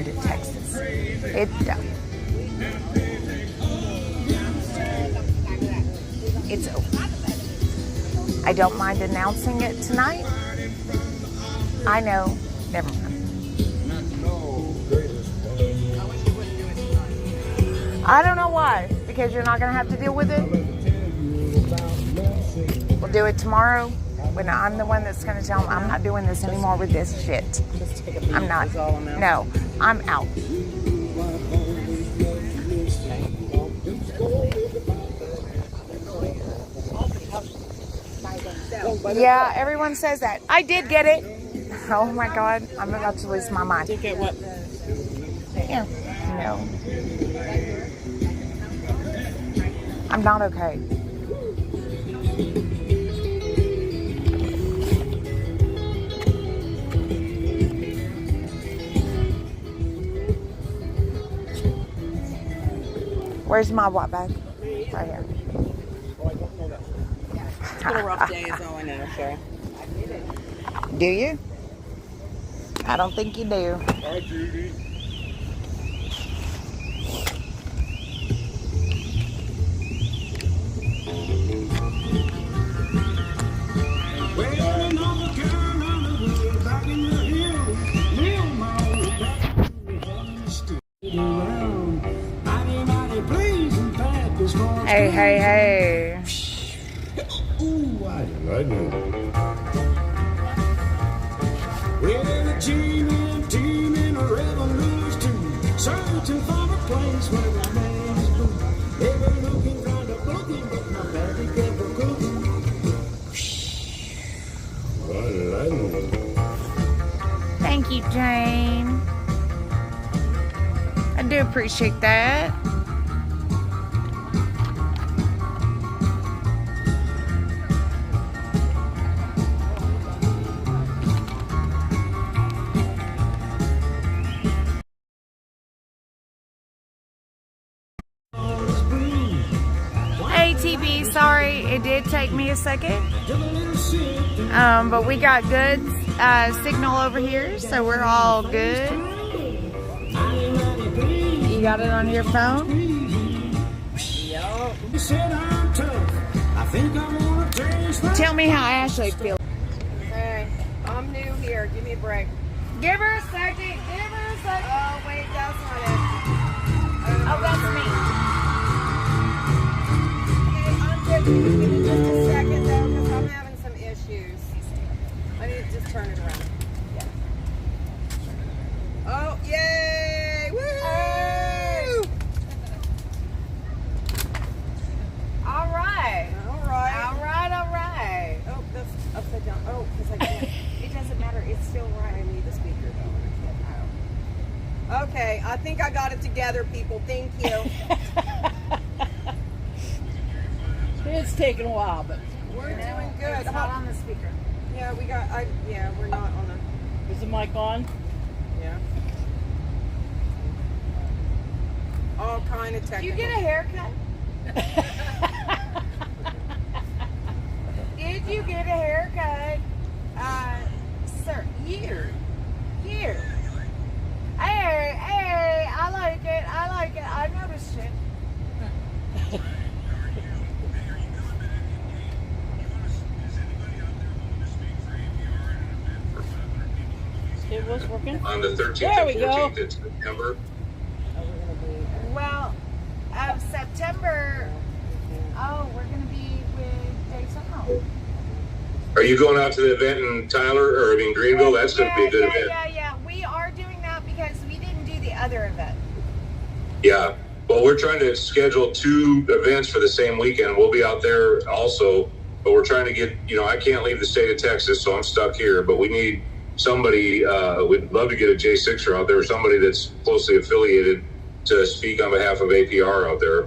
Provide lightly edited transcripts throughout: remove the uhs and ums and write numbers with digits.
going to Texas. It's over. I don't mind announcing it tonight. I know. Never mind. I don't know why. Because you're not going to have to deal with it. We'll do it tomorrow when I'm the one that's going to tell them I'm not doing this anymore with this shit. I'm not. No, I'm out. Yeah, everyone says that. I did get it. Oh my God, I'm about to lose my mind. Did get what? Here. No. I'm not okay. Where's my what bag? Right here. It's been a rough day, is all I know, Cheryl. Do you? I don't think you do. Hi, Judy. Hey, hey, hey. Ooh, I know. Well, a team in a revolution too, searching for a place where the man's blue. They were looking for the boogie, but my baby kept a cooking. Well, I know. Thank you, Jane. I do appreciate that. ATV, sorry, it did take me a second. But we got good signal over here, so we're all good. You got it on your phone? Tell me how Ashley feels. Hey, I'm new here. Give me a break. Give her a second. Give her a second. Oh, wait, that's not it. Oh, that's me. Okay, I'm good. Give me just a second, though, because I'm having some issues. I need to just turn it around. Yeah. Oh, yay! Woo! Hey. All right. All right. All right. All right. Oh, that's upside down. Oh, because I can't. It doesn't matter. It's still right. I need the speaker, though. Okay, I think I got it together, people. Thank you. It's taken a while, but We're doing good. It's not on the speaker. Yeah, we got. Yeah, we're not on a. is the mic on? Yeah. All kind of Did technical. you get a haircut? Did you get a haircut? Sir, here. Hey, I like it. I noticed it. It was working. On the 13th There we and go. 14th in September. Well, September. Oh, we're gonna be with Dave Summerall. Are you going out to the event in Greenville? That's going to be a good event. Yeah. We are doing that because we didn't do the other event. Yeah. Well, we're trying to schedule 2 events for the same weekend. We'll be out there also, but we're trying to get, I can't leave the state of Texas, so I'm stuck here, but we need somebody, we'd love to get a J6er out there, somebody that's closely affiliated to speak on behalf of APR out there.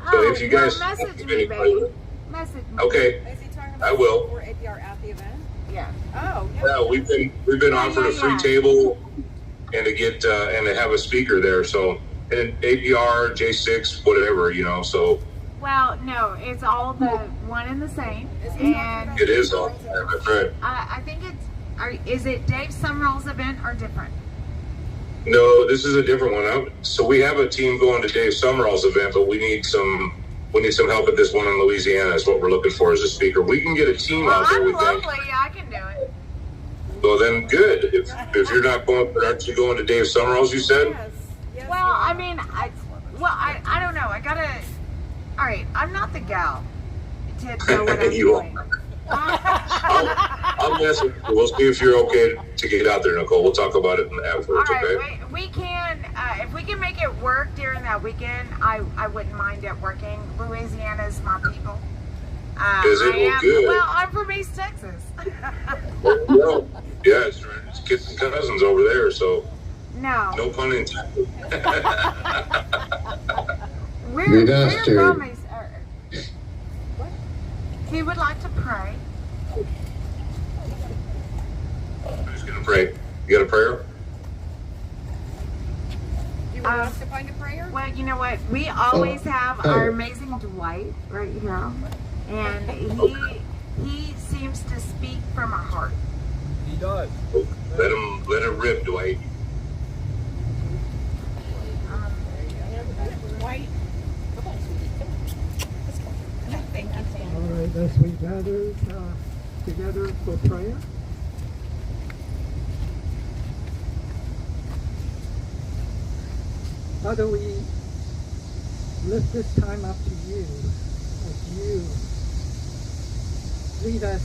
So if you guys message me, baby. Message me. Okay, Is he talking about I will. for APR at the event? Yeah. Oh, yeah. Yeah, we've been offered a free table and to get and to have a speaker there. So and APR, J6, whatever, so Well, no, it's all the one and the same. And it is all. That's right. I think is it Dave Summerall's event or different? No, this is a different one. So we have a team going to Dave Summerall's event, but we need some help at this one in Louisiana. Is what we're looking for as a speaker. We can get a team out there. I'm lovely. I can do it. Well, then good. If you're not going, aren't you going to Dave Summerall's? You said. Yes, Well, I mean, I don't know. I gotta. All right, I'm not the gal to know what I'm You doing. I'll mess with you. We'll see if you're okay to get out there, Nicole. We'll talk about it afterwards. All right, Okay. we can. If we can make it work during that weekend, I wouldn't mind it working. Louisiana's my people. Is it? Well, good. Well, I'm from East Texas. Well, yeah, it's kids and cousins over there, so No, no pun intended. we're from East. What? He would like to pray. I'm just gonna pray. You got a prayer? Do you want us to find a prayer? Well, you know what? We always have our amazing Dwight right here, and he seems to speak from our heart. He does. Let him rip, Dwight. White. Come on, sweetie. Come on. Let's go. Thank you. All right, as we gather together for prayer. Father, we lift this time up to you as you lead us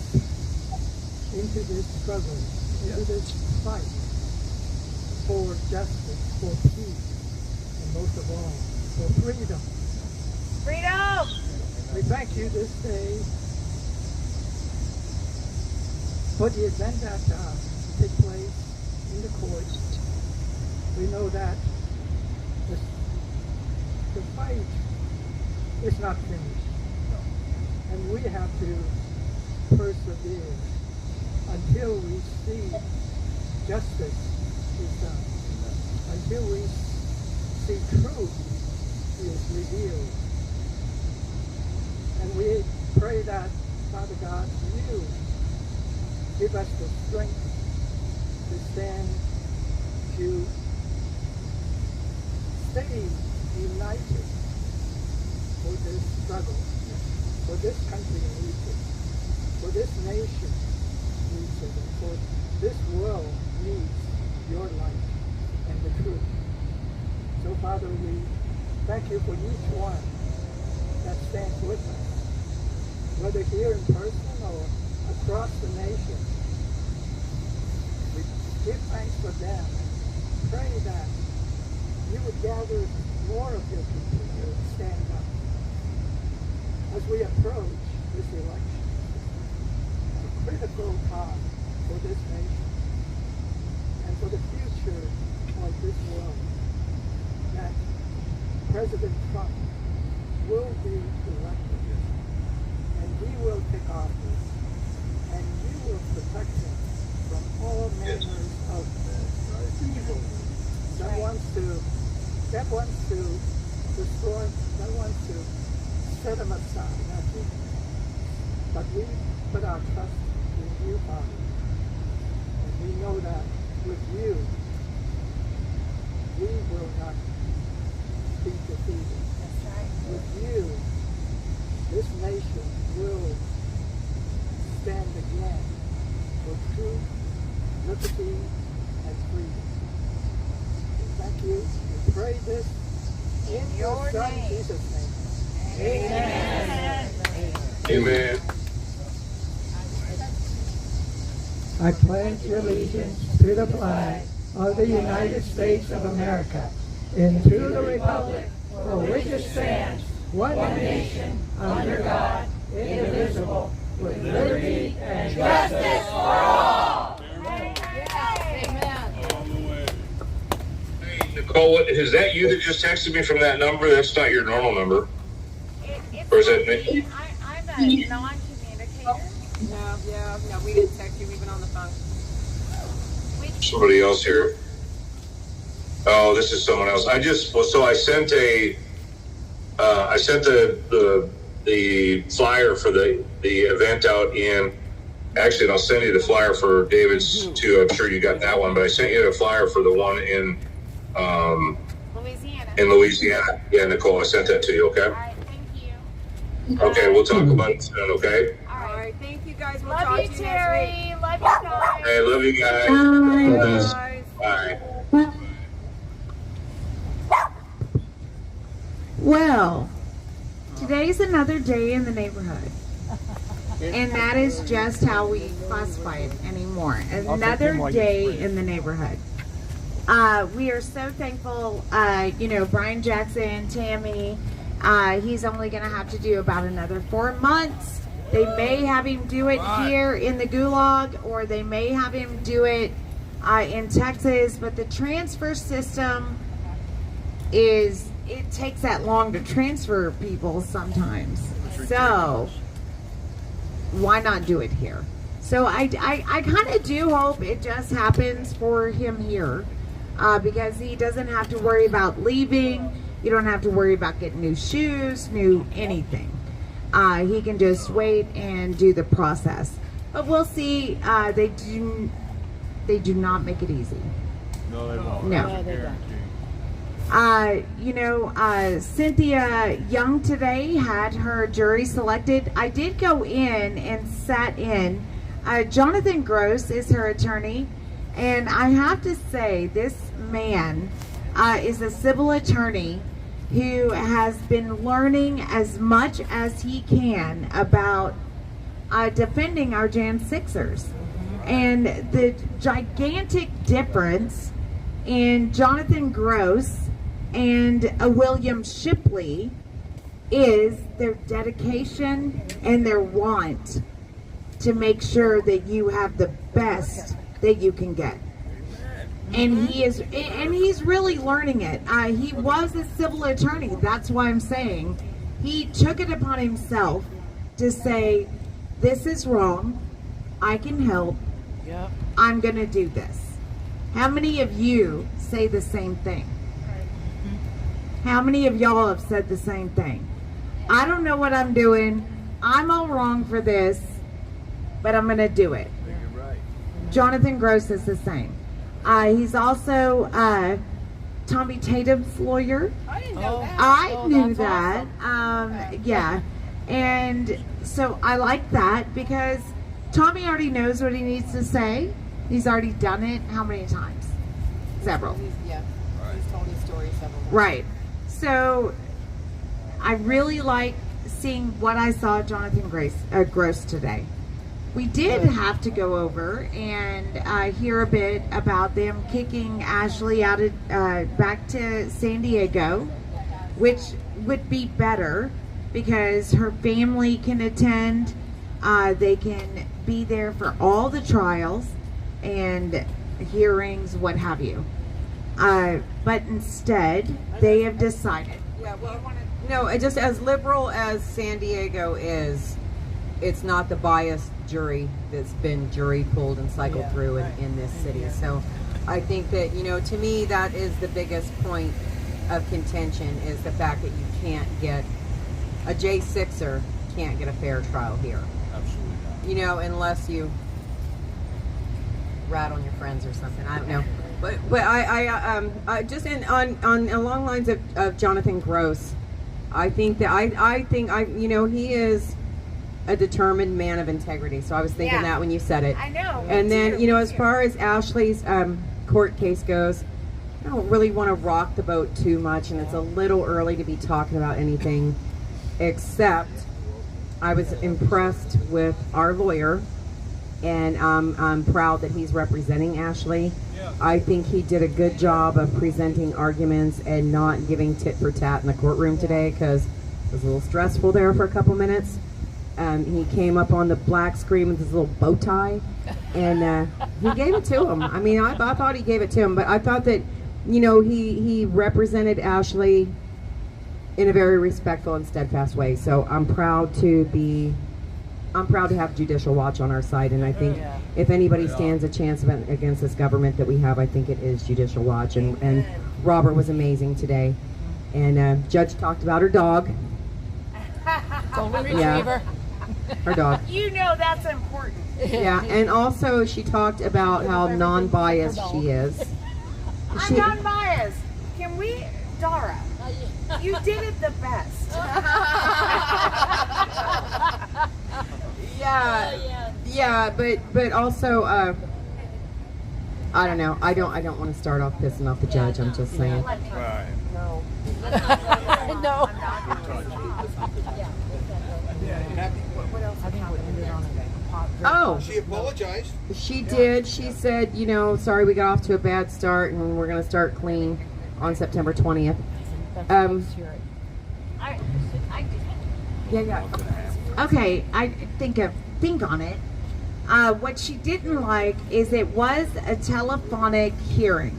into this struggle, into this fight for justice, for peace, and most of all, for freedom. Freedom! We thank you this day for the event that took place in the courts. We know that the fight is not finished, and we have to persevere until we see justice is done, until we see truth is revealed. And we pray that, Father God, you give us the strength to stand, to stay united for this struggle, for this country needs it, for this nation needs it, and for this world needs your light and the truth. So, Father, we thank you for each one that stands with us, whether here in person or across the nation. We give thanks for them. Pray that you would gather more of your people to stand up as we approach this election, a critical time for this nation and for the future of this world, that President Trump will be elected and he will take office and you will protect him from all manners of evil that wants to destroy, that wants to set him aside. But we put our trust in you, Father. And we know that with you, we will not be defeated. That's right. With you, this nation will stand again for truth, liberty, and freedom. Thank you. We pray this in your Son, name. Jesus' name. Amen. Amen. I pledge allegiance to the flag of the United States of America and to the republic for which it stands, one nation, under God, indivisible, with liberty and justice for all. Nicole, is that you that just texted me from that number? That's not your normal number. Or is that me? I'm a non-communicator. No, we didn't text you even on the phone. Somebody else here. Oh, this is someone else. I sent the flyer for the event out in, actually, and I'll send you the flyer for David's too. I'm sure you got that one, but I sent you the flyer for the one in Louisiana. in Louisiana. Yeah, Nicole, I sent that to you, All okay? right, thank you. Okay, we'll talk about it soon, okay? All All right. right, thank you guys. We'll Love talk you, to you Terry. Love you guys. Hey, love you guys. next week. Bye. Guys. Bye. Well, today's another day in the neighborhood. And that is just how we classify it anymore. Another day in the neighborhood. We are so thankful, Brian Jackson, Tammy, he's only going to have to do about another 4 months. They may have him do it here in the Gulag, or they may have him do it in Texas, but the transfer system it takes that long to transfer people sometimes. So why not do it here? So I kind of do hope it just happens for him here, because he doesn't have to worry about leaving. You don't have to worry about getting new shoes, new anything. He can just wait and do the process. But we'll see. They do not make it easy. No, they won't. No. They don't. Cynthia Young today had her jury selected. I did go in and sat in. Jonathan Gross is her attorney, and I have to say this man is a civil attorney who has been learning as much as he can about defending our Jan 6ers. And the gigantic difference in Jonathan Gross and William Shipley is their dedication and their want to make sure that you have the best that you can get. And he's really learning it. He was a civil attorney. That's why I'm saying he took it upon himself to say, this is wrong. I can help. Yep. I'm going to do this. How many of you say the same thing? How many of y'all have said the same thing? I don't know what I'm doing. I'm all wrong for this, but I'm going to do it. You're right. Jonathan Gross is the same. He's also Tommy Tatum's lawyer. I didn't know that. I knew that's that. awesome. Yeah. And so I like that because Tommy already knows what he needs to say. He's already done it how many times? Several. He's told his story several times. Right. So I really like seeing what I saw Jonathan Gross today. We did have to go over and hear a bit about them kicking Ashley out of, back to San Diego, which would be better because her family can attend. They can be there for all the trials and hearings, what have you. But instead, they have decided. Yeah, well, no, just as liberal as San Diego is, it's not the biased jury that's been jury pulled and cycled through in this city. So I think that, to me, that is the biggest point of contention, is the fact that you can't get a J6er can't get a fair trial here. Absolutely not. Unless you rat on your friends or something. I don't know. But I just on along lines of Jonathan Gross, I think that he is a determined man of integrity. So I was thinking that when you said it. I know. And then, as far as Ashley's court case goes, I don't really want to rock the boat too much, and it's a little early to be talking about anything, except I was impressed with our lawyer, and I'm proud that he's representing Ashley. I think he did a good job of presenting arguments and not giving tit for tat in the courtroom today, because it was a little stressful there for a couple minutes. He came up on the black screen with his little bow tie, and he gave it to him. I mean, I thought he gave it to him, but I thought that, he represented Ashley in a very respectful and steadfast way. So I'm proud to have Judicial Watch on our side, and I think if anybody stands a chance against this government that we have, I think it is Judicial Watch. And Robert was amazing today, and Judge talked about her dog. Golden Retriever. Her dog. That's important. Yeah, and also she talked about how non-biased she is. I'm non-biased. You did it the best. Yeah, but also, I don't know. I don't want to start off pissing off the judge. I'm just saying. Right. No. Oh, She apologized. she did. She said, sorry we got off to a bad start, and we're gonna start clean on September 20th. Yeah. Okay, I think on it. What she didn't like is it was a telephonic hearing.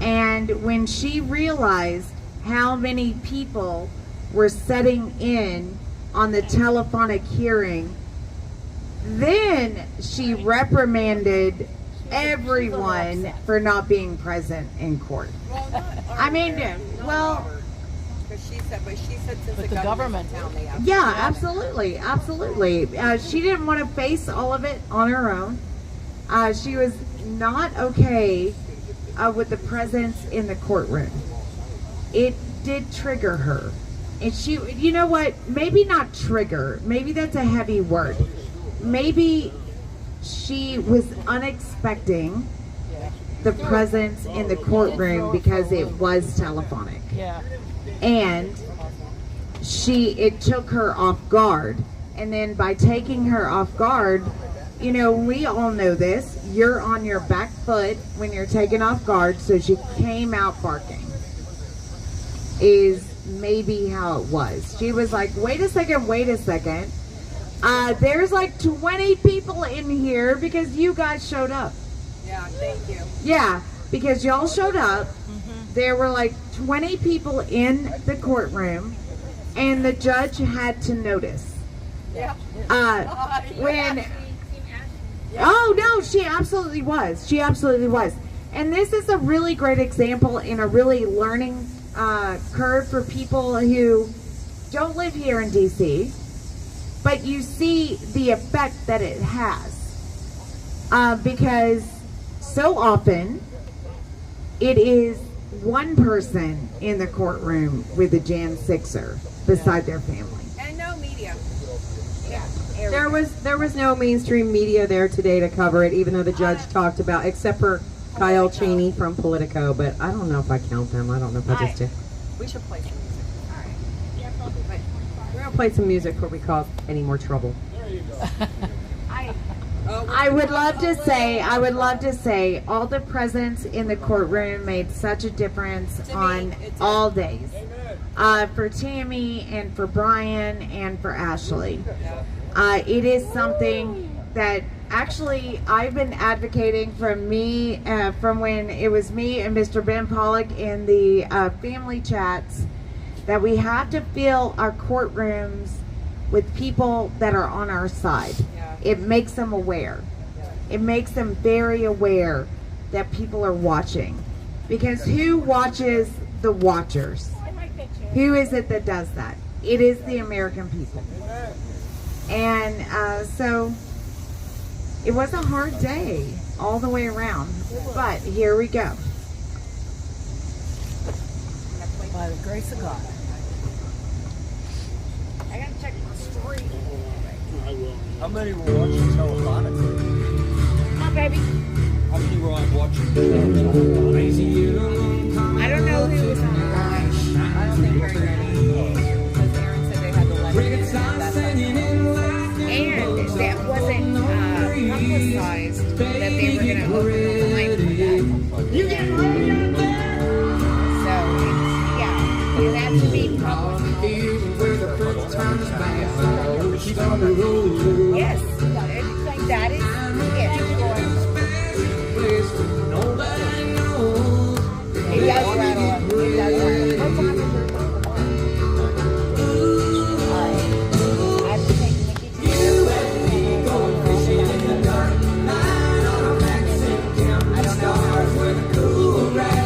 And when she realized how many people were sitting in on the telephonic hearing, then she reprimanded everyone for not being present in court. I mean, well, She said since But the government. yeah, absolutely. She didn't want to face all of it on her own. She was not okay with the presence in the courtroom. It did trigger her. And she, you know what, maybe not trigger, maybe that's a heavy word. Maybe she was unexpecting the presence in the courtroom because it was telephonic. Yeah. And it took her off guard. And then by taking her off guard, we all know this, you're on your back foot when you're taken off guard, so she came out barking, is maybe how it was. She was like, wait a second, there's like 20 people in here because you guys showed up. Yeah, thank you. Yeah, because y'all showed up. There were like 20 people in the courtroom, and the judge had to notice. Yeah. When, oh no, she absolutely was. And this is a really great example and a really learning curve for people who don't live here in DC, but you see the effect that it has. Because so often it is one person in the courtroom with a Jan 6er beside their family. And no media. There was no mainstream media there today to cover it, even though the judge talked about, except for Kyle Cheney from Politico, but I don't know if I count them. I don't know if I just do. We should play some music. All right. We're going to play some music before we cause any more trouble. I would love to say all the presence in the courtroom made such a difference on all days. For Tammy and for Brian and for Ashley. It is something that actually I've been advocating from when it was me and Mr. Ben Pollock in the family chats, that we have to fill our courtrooms with people that are on our side. It makes them aware. It makes them very aware that people are watching. Because who watches the watchers? Who is it that does that? It is the American people. And so it was a hard day all the way around. But here we go. By the grace of God. I gotta check the story. How many were watching telephonically? Come on, baby. How many were watching telephonically? I don't know who was on the line. I don't think very many. Because Aaron said they had the And that wasn't publicized that they were going to open the line for that. You get ready out there! So, yeah, it had to be public. Yes, that is it. It does rattle. It does rattle. I have to take Nikki to I don't know how she was supposed to leave today.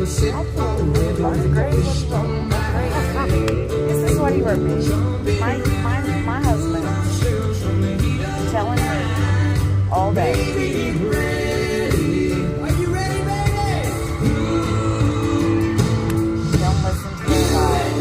This is what he wrote me. My husband telling me all day. Don't listen to their lies.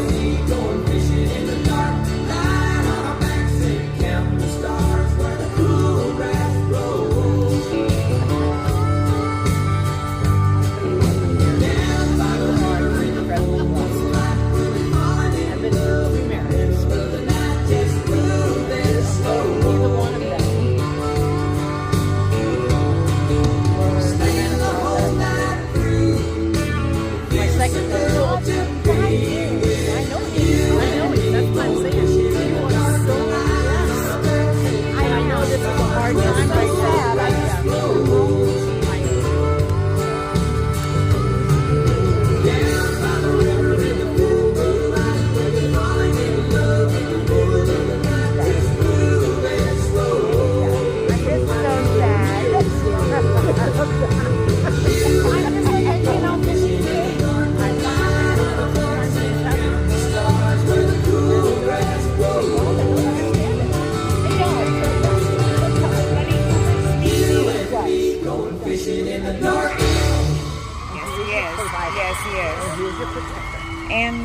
And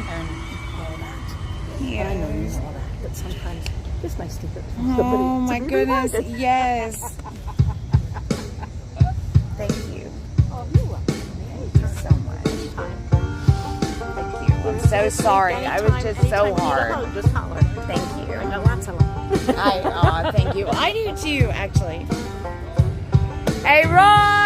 yeah. I know you saw that, but sometimes just my stupid. Oh my goodness, yes. Thank you. Oh, you're welcome. Thank you so much. Thank you. I'm so sorry. I was just so hard. Just holler. Thank you. I got lots of them. Thank you. I do too, actually. Hey, Roy!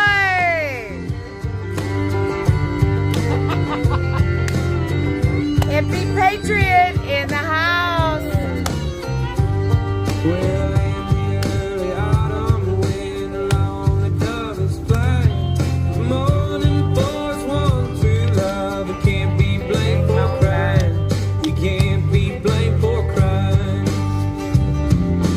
Hippie Patriot in the house. Well, in the early autumn, when the lonely dove is flying, morning boys want true love. You can't be blamed for crying. You can't be blamed for crying.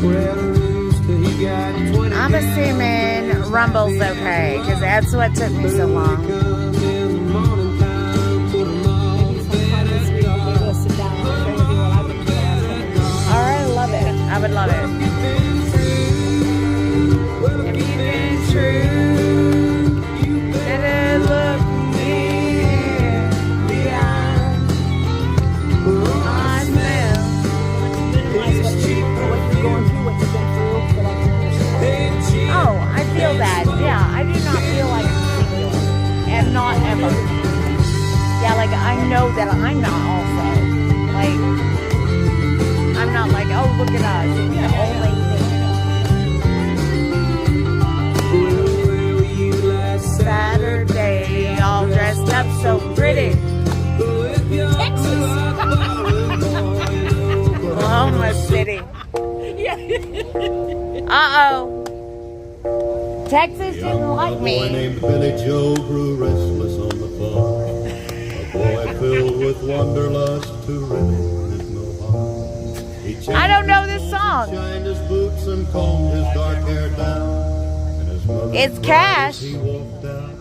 Well, the rooster, he got 20. I'm assuming Rumble's okay, because that's what took me so long. I would love it. If you've been true, you better look me in the eye. I smell. Oh, I feel that. Yeah, I do not feel like I'm singular. And not ever. Yeah, like I know that I'm not also. Like, I'm not like, oh, look at us. It's the only thing. Saturday, all dressed up so pretty. Texas. Oklahoma City. Uh-oh. Texas didn't like A boy me. named Billy Joe grew restless on the farm. A boy filled with wanderlust who really meant no harm. I don't know this song. Shined his boots and combed his dark hair down. And his mother It's cried Cash. as he walked out.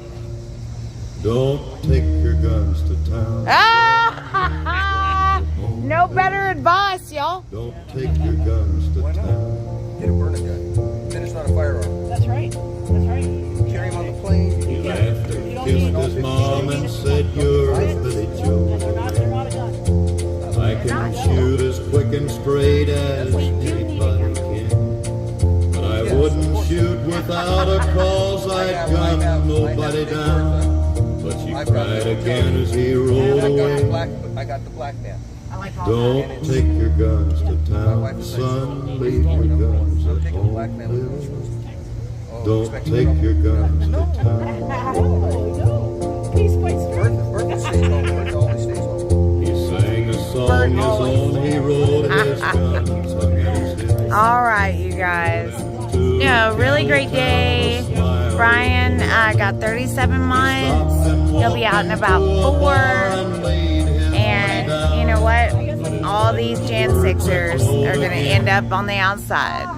Don't take your guns to town. Ah, no better advice, y'all. Don't take your guns to town. Get a burner gun. Then it's not a firearm. That's right. That's right. Carry him on the plane. He laughed and kissed his mom and said, "You're Billy Joe. They're not a gun. I can shoot as quick and straight as anybody can. But I wouldn't shoot without a cause. I'd gun nobody down." But she cried again as he rolled away. I got the black man. Don't take your guns to town, son. Leave your guns at home. Don't take your guns to town. He's quite strong. Bertha stays home. Bertha always stays home. He sang a song his own. He rolled his guns, hung at his hip. All right, you guys. No, really great day. Brian got 37 months. He'll be out in about 4. And you know what? All these Jan 6ers are going to end up on the outside.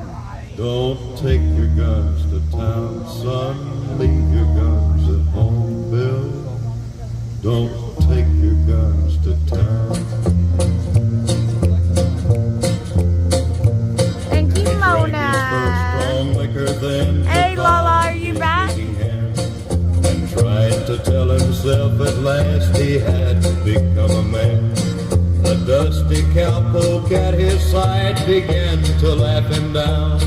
Don't take your guns to town, son. Leave your guns at home, Bill. Don't to tell himself at last he had become a man. A dusty cowpoke at his side began to laugh him down,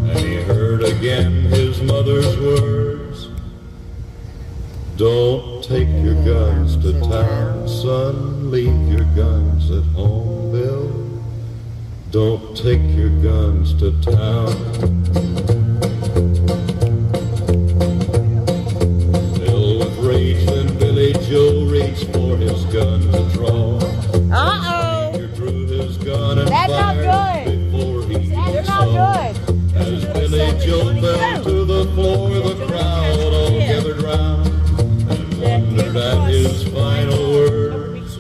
and he heard again his mother's words. Don't take your guns to town, son, leave your guns at home, Bill. Don't take your guns to town. Filled with rage, then Billy Joe reached for his gun to draw. Uh-oh. He drew his gun and That's not fired good. before he That's saw. not good. As Billy Joe fell to the floor, the crowd all gathered round and wondered at his final words.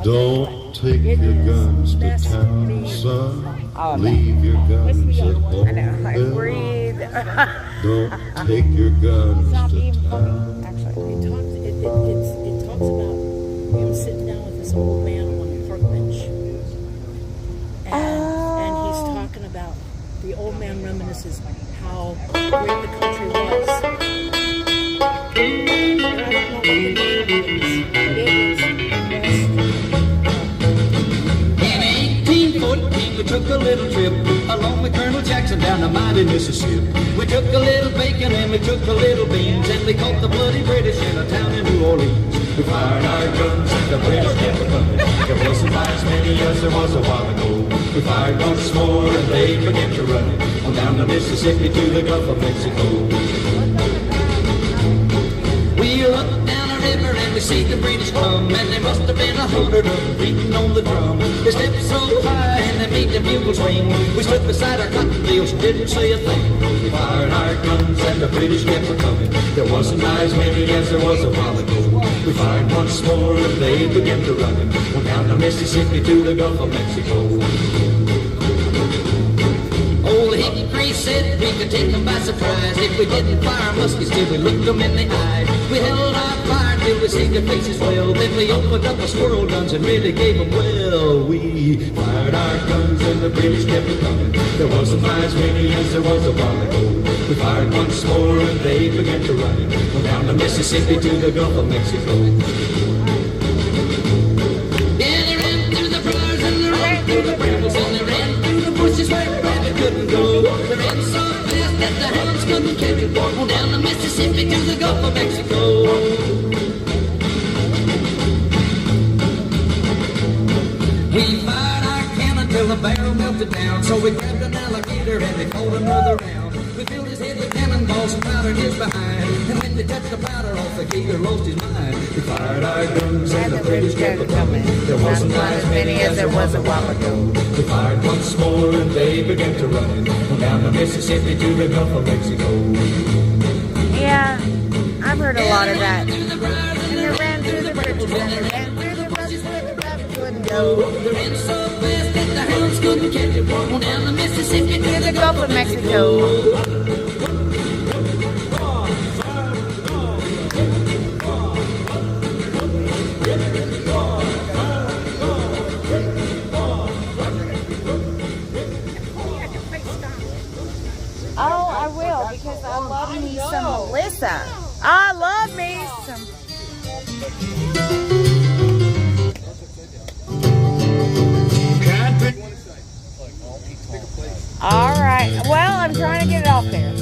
Don't take your guns to town, son. Oh, no. Leave your guns at home. I know. I Bill. breathe. Don't take your guns It's not to even funny, town. actually. It talks about him sitting down with this old man on the park bench. And he's talking about the old man reminisces how great the country was. And I don't know what the name is. In 1814, we took a little trip along with Colonel Jackson down the mighty Mississippi. We took a little bacon and we took a little beans, and we caught the bloody British in a town in New Orleans. We fired our guns and the British kept coming. There wasn't as many as there was a while ago. We fired once more and they began to run it on down the Mississippi to the Gulf of Mexico. We looked down a river and we see the British come, and there must have been 100 of them beating on the drum. They stepped so high and they made the bugles ring. We stood beside our cotton fields, didn't say a thing. We fired our guns and the British kept coming. There wasn't as many as there was a while ago. We fired once more and they began to run it on down the Mississippi to the Gulf of Mexico. Old Hickory said we could take them by surprise if we didn't fire muskets till we looked them in the eye. We held our fire till we see their faces well. Then we opened up our squirrel guns and really gave them well. We fired our guns and the British kept coming. There wasn't as many as there was a while ago. We fired once more and they began to run it down the Mississippi to the Gulf of Mexico. Yeah, they ran through the briars and they ran through the brambles and they ran through the bushes where a rabbit couldn't go. They ran so fast that the hounds couldn't catch it. On down the Mississippi to the Gulf of Mexico. We fired our cannon till the barrel melted down. So we grabbed an alligator and we fought another round. We filled his head with cannonballs and powdered his behind. And when they touched the powder off, the gator lost his mind. We fired our guns and the British kept coming. There wasn't as many as there was a while ago. We fired once more and they began to run it down the Mississippi to the Gulf of Mexico. Yeah, I've heard a lot of that. And they ran through the bridges and they ran through the bushes where the rabbit couldn't go. They ran so fast that the hounds couldn't catch it. On down the Mississippi To the Gulf of Mexico. Oh, I will, because I love me some Melissa. I love me some. All right. Well, I'm trying to get it off there.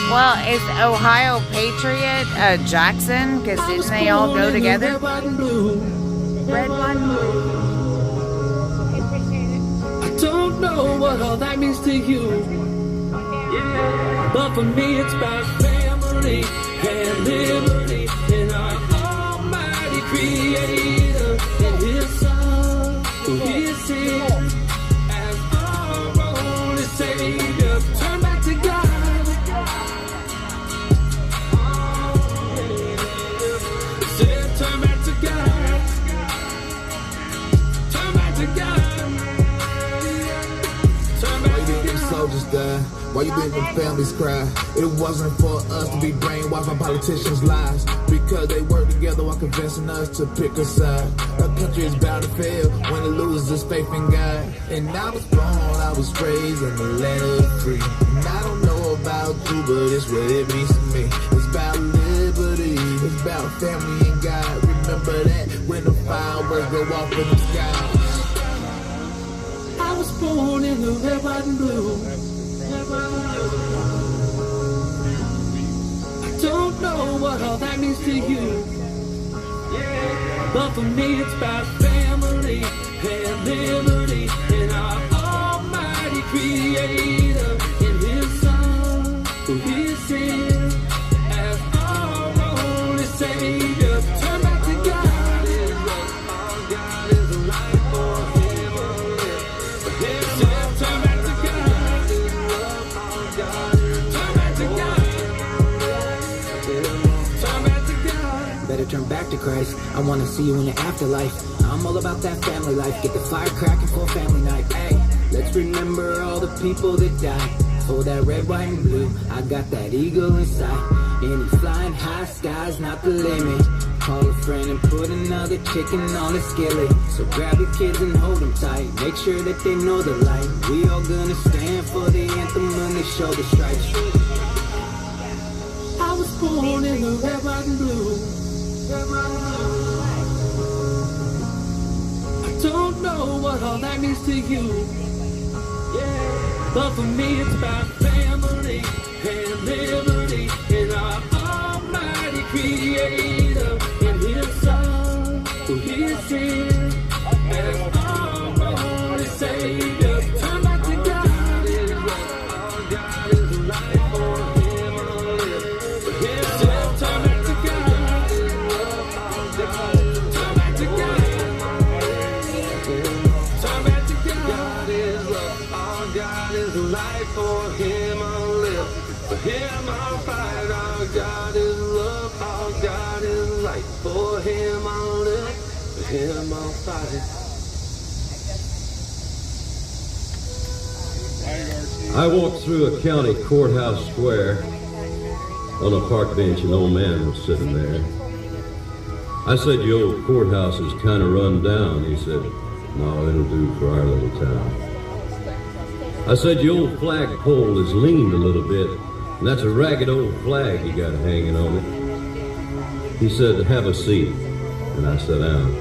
Well, is Ohio Patriot Jackson? Because didn't they all go together? Red, white, and blue. I don't know what all that means to you, but for me it's about family and liberty and our almighty creator and his son who is here as our only savior. Turn back to God. Said turn back to God. Turn back to God. Turn back to God. soldiers died? Why you letting them families cry? It wasn't for us to be brainwashed by politicians' lies, because they work together while convincing us to pick a side. A country is bound to fail when it loses its faith in God. And I was born, I was raised in the land of the free. And I don't know about you, but it's what it means to me. It's about liberty, it's about family and God. Remember that when the fireworks go off in the sky. I was born in the red, white, and blue. I don't know what all that means to you, but for me it's about family and liberty and our almighty creator and his son who is here as our only savior. Turn back to God. God is a light for him or live. Turn back to God. Turn back to God. Turn back to God. Better turn back to Christ. I want to see you in the afterlife. I'm all about that family life. Get the fire cracking for family night. Hey, let's remember all the people that died for that red, white, and blue. I got that eagle inside, and he's flying high, sky's not the limit. Call a friend and put another chicken on the skillet. So grab your kids and hold them tight. Make sure that they know the light. We all gonna stand for the anthem when they show the stripes. I was born in the red, white, and blue. I don't know what all that means to you, but for me it's about family and liberty and our almighty creator and his son who is here as our only savior. Turn back to God. God is a light for him or live. For him to turn back to God. Turn back to God. Turn back to God. God is love. Our God is a light for him or live. For him I'll fight. Our God is love. Our God is light. For him I'll live. For him I'll fight. I walked through a county courthouse square. On a park bench, an old man was sitting there. I said, "Your old courthouse is kind of run down." He said, "No, it'll do for our little town." I said, "Your old flagpole is leaned a little bit, and that's a ragged old flag you got hanging on it." He said, "Have a seat." And I sat down.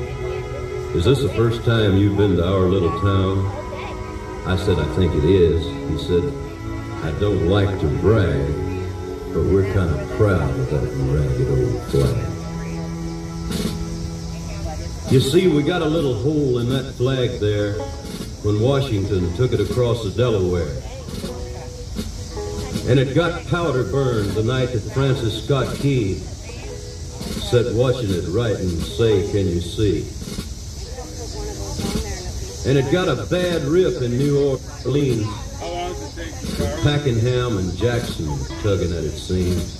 "Is this the first time you've been to our little town?" I said, "I think it is." He said, "I don't like to brag, but we're kind of proud of that ragged old flag. You see, we got a little hole in that flag there when Washington took it across the Delaware. And it got powder burned the night that Francis Scott Key sat watching it write and say, 'Can you see?' And it got a bad rip in New Orleans, Pakenham and Jackson tugging at its seams.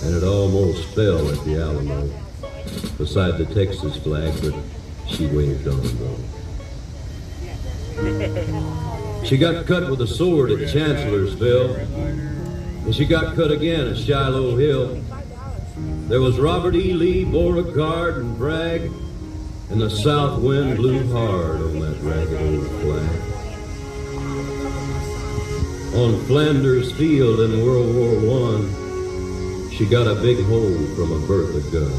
And it almost fell at the Alamo beside the Texas flag, but she waved on though. She got cut with a sword at Chancellorsville, and she got cut again at Shiloh Hill. There was Robert E. Lee, Beauregard, and Bragg, and the south wind blew hard on that ragged old flag. On Flanders Field in World War I, she got a big hole from a Bertha gun.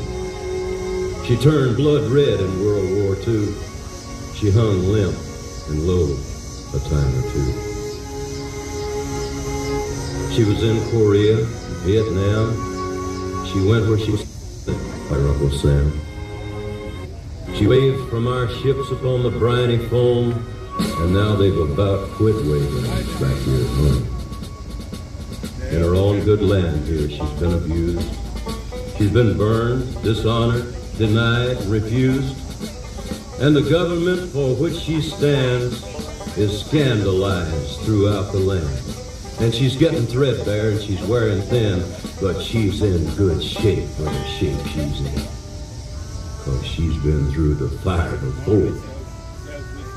She turned blood red in World War II. She hung limp and low a time or two. She was in Korea, Vietnam. She went where she was by Uncle Sam. She waved from our ships upon the briny foam, and now they've about quit waving back here at home. In her own good land here, she's been abused. She's been burned, dishonored, denied, refused. And the government for which she stands is scandalized throughout the land. And she's getting threadbare and she's wearing thin, but she's in good shape for the shape she's in. Because she's been through the fire before.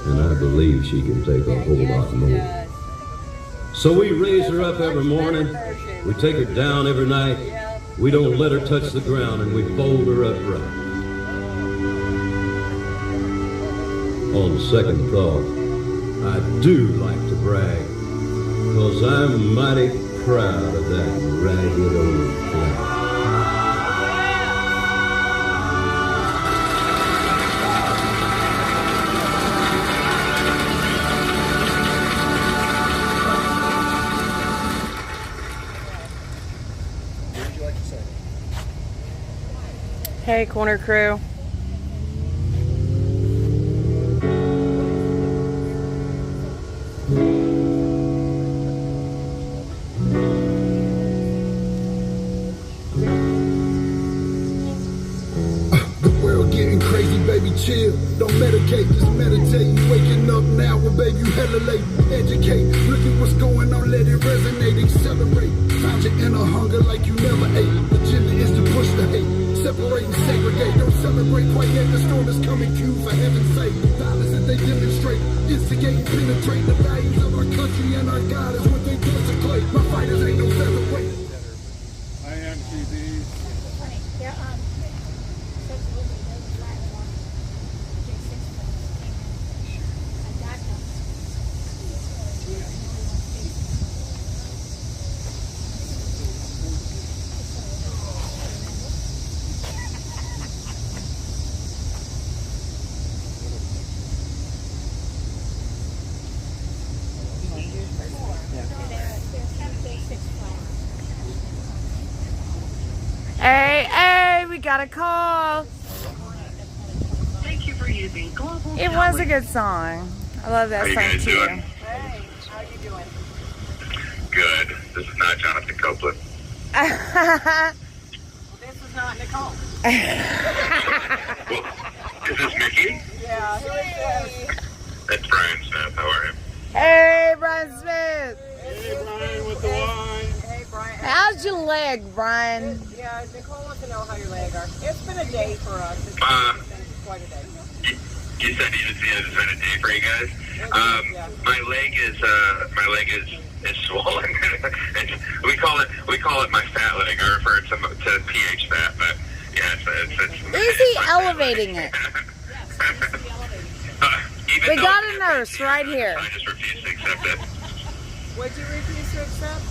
And I believe she can take a whole lot more. So we raise her up every morning, we take her down every night, we don't let her touch the ground, and we fold her up right. On second thought, I do like to brag, 'cause I'm mighty proud of that ragged old flag. Hey, corner crew. The world getting crazy, baby, chill. Don't medicate, just meditate. Waking up now, well, baby, you hella late. Educate, look at what's going on, let it resonate, accelerate. Find your inner hunger like you never ate. Agenda is to push the hate, separate and segregate. Don't celebrate quite yet, the storm is coming, Q, for heaven's sake. Violence that they demonstrate, instigate and penetrate. The values of our country and our God is what they desecrate. My fighters ain't no featherweight. Hey, we got a call. Thank you for using Global. It was a good song. I love that song too. Hey, how you doing? Good. This is not Jonathan Copeland. This is not Nicole. Well, is this Mickey? Yeah, who is this? That's Brian Smith. How are you? Hey, Brian Smith. Hey, Brian with the wine. Hey, Brian. How's your leg, Brian? Yeah, Nicole wants to know how your leg are. It's been a day for us. It's been quite a day. You said it's been a day for you guys. My leg is swollen. we call it my fat leg. I refer to pH fat, but yeah, it's Is he elevating it? We got a nurse right here. I just refuse to accept it. Would you refuse to accept?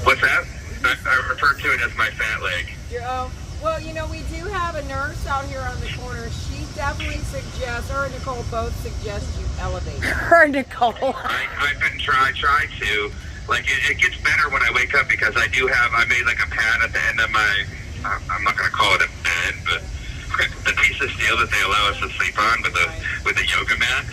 What's that? I refer to it as my fat leg. Well, you know, we do have a nurse out here on the corner. She definitely suggests, her and Nicole both suggest you elevate. Her and Nicole. I've been try to. Like, it gets better when I wake up because I made like a pad at the end of my, I'm not going to call it a bed, but the piece of steel that they allow us to sleep on with the yoga mat.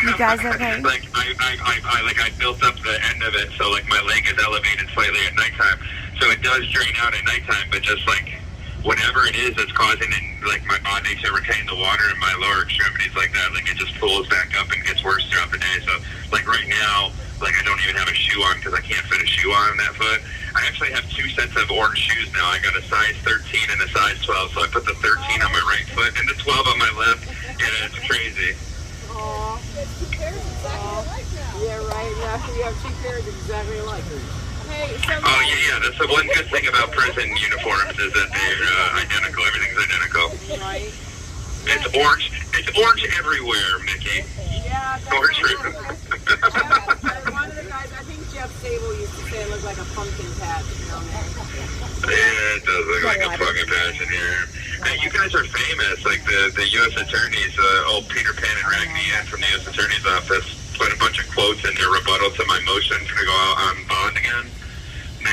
You guys okay? Like I built up the end of it so like my leg is elevated slightly at nighttime, so it does drain out at nighttime, but just like whatever it is that's causing it, like my body to retain the water in my lower extremities like that, like it just pulls back up and gets worse throughout the day. So like right now, like I don't even have a shoe on because I can't fit a shoe on that foot. I actually have two sets of orange shoes now. I got a size 13 and a size 12, so I put the 13 on my right foot and the 12 on my left, and it's crazy. Aww. Yeah, right. Now we have two pairs exactly alike. Hey, oh yeah, that's the one good thing about prison uniforms is that they're identical. Everything's identical. Right. It's orange. It's orange everywhere, Mickey. Yeah. Orange. One of the guys, I think Jeff Sable used to say it looked like a pumpkin patch down there. Yeah, it does look like a pumpkin patch in here. Hey, you guys are famous. Like the U.S. attorneys, old Peter Pan and Raggedy Ann from the U.S. Attorney's Office put a bunch of quotes in their rebuttal to my motion to go out on bond again.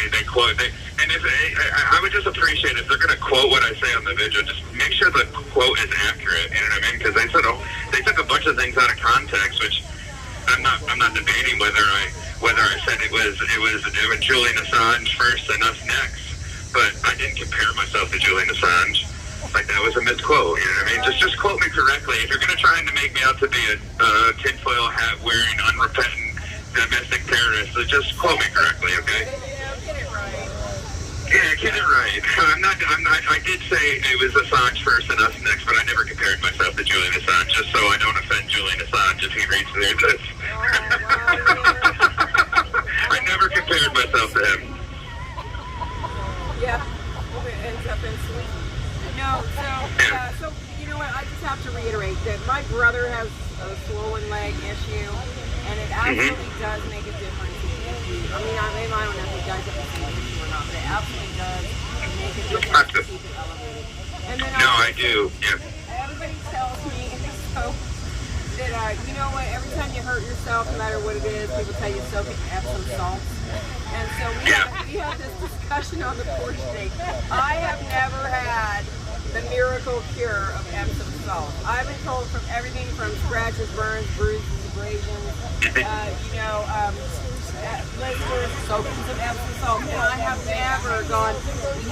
They quote, and if I would just appreciate if they're going to quote what I say on the video, just make sure the quote is accurate. You know what I mean? Because they took a bunch of things out of context, which I'm not debating whether I said it was Julian Assange first and us next, but I didn't compare myself to Julian Assange. Like that was a misquote. You know what I mean? Just quote me correctly. If you're going to try to make me out to be a tinfoil hat wearing unrepentant domestic terrorist, so just quote me correctly, okay? Yeah, get it right. I did say it was Assange first and us next, but I never compared myself to Julian Assange, just so I don't offend Julian Assange if he reads through this. brother has a swollen leg issue, and it absolutely does make a difference. I mean, I don't know if you guys have the same issue or not, but it absolutely does make a difference to keep it elevated. And then no, I do. Yeah. Everybody tells me so that you know what? Every time you hurt yourself, no matter what it is, people tell you soak it in Epsom salts. And so we had this discussion on the porch today. I have never had the miracle cure of Epsom salt. I've been told from everything from scratches, burns, bruises, abrasions, blisters, soaking some Epsom salt. And I have never gone,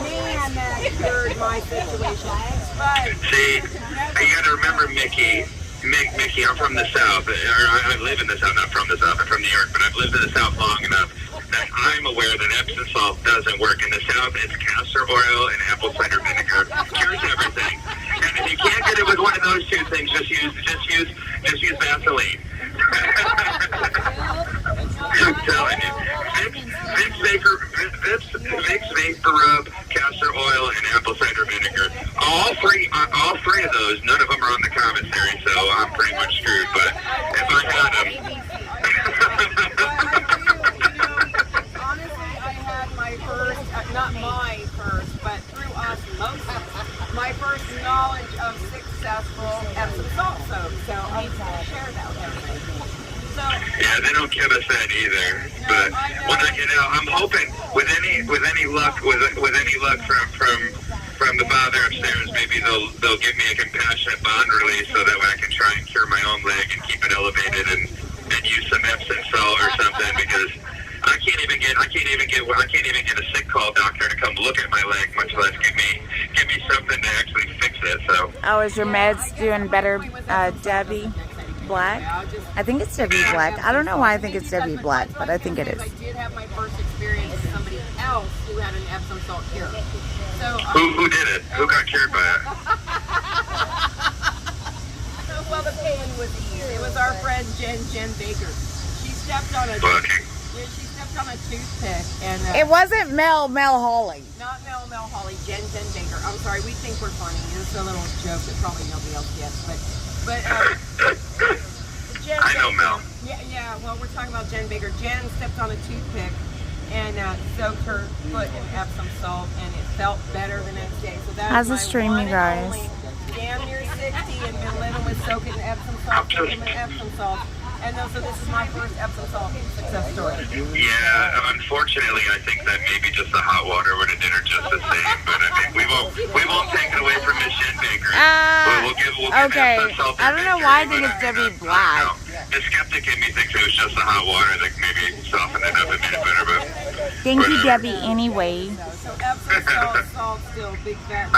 man, that cured my situation. But see, you got to remember, Mickey, I'm from the South. I live in the South, not from the South. I'm from New York, but I've lived in the South long enough that I'm aware that Epsom salt doesn't work. In the South, it's castor oil and apple cider vinegar. Cures everything. And if you can't get it with one of those two things, just use Vaseline. I'm telling you. Vicks Vapor Rub, castor oil, and apple cider vinegar. All three of those, none of them are on the commissary, so I'm pretty much screwed. But if I had them, honestly, I had my first, not my first, but through osmosis, my first knowledge of successful Epsom salt soap. So I'm just going to share that with everybody. yeah, they don't give us that either. But when I get out, I'm hoping with any luck from the father upstairs, maybe they'll give me a compassionate bond release so that way I can try and cure my own leg and keep it elevated and use some Epsom salt or something, because I can't even get a sick call doctor to come look at my leg, much less give me something to actually fix it. So. Oh, is your meds doing better, Debbie Black? I think it's Debbie Black. I don't know why I think it's Debbie Black, but I think it is. I did have my first experience with somebody else who had an Epsom salt cure. So who did it? Who got cured by it? Well, the pain was easy. It was our friend Jen Baker. She stepped on a toothpick and it wasn't Mel Holly. Not Mel Holly. Jen Baker. I'm sorry. We think we're funny. It's a little joke that probably nobody else gets, but Jen I know Mel. Yeah. Well, we're talking about Jen Baker. Jen stepped on a toothpick and soaked her foot in Epsom salt, and it felt better the next day. So that's how's the stream, you guys? Damn near 60 and been living with soaking Epsom salt, soaking Epsom salt. And so this is my first Epsom salt success story. Yeah, unfortunately, I think that maybe just the hot water would have did her just the same. But I mean, we won't take it away from Miss Jen Baker. We'll give okay. Epsom salt. I don't know why I think it's Debbie Black. The skeptic in me thinks it was just the hot water that maybe softened it up and made it better. But thank you, Debbie. Anyway. So Epsom salt still big fat.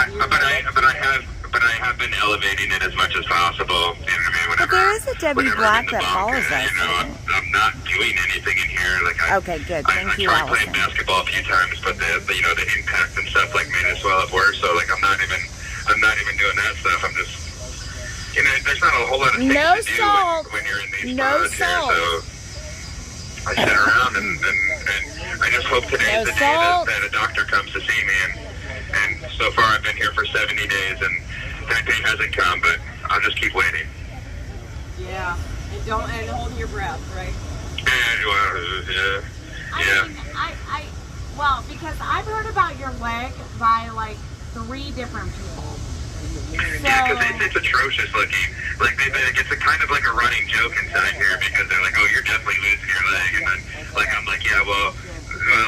But I have been elevating it as much as possible. You know what I mean? But there is a Debbie Black that follows us. I'm not doing anything in here. Okay, good. Thank you, I Allison. tried playing basketball a few times, but the impact and stuff made it swell up worse. So I'm not even doing that stuff. I'm just, there's not a whole lot of things to do when you're in these spots here. So I sit around and I just hope today's the day that a doctor comes to see me. And so far I've been here for 70 days and that day hasn't come, but I'll just keep waiting. Yeah, and holding your breath, right? Yeah. Well, because I've heard about your leg by 3 different people. Yeah, because it's atrocious looking. It's a kind of like a running joke inside here because they're like, oh, you're definitely losing your leg. And then, I'm like, yeah, well,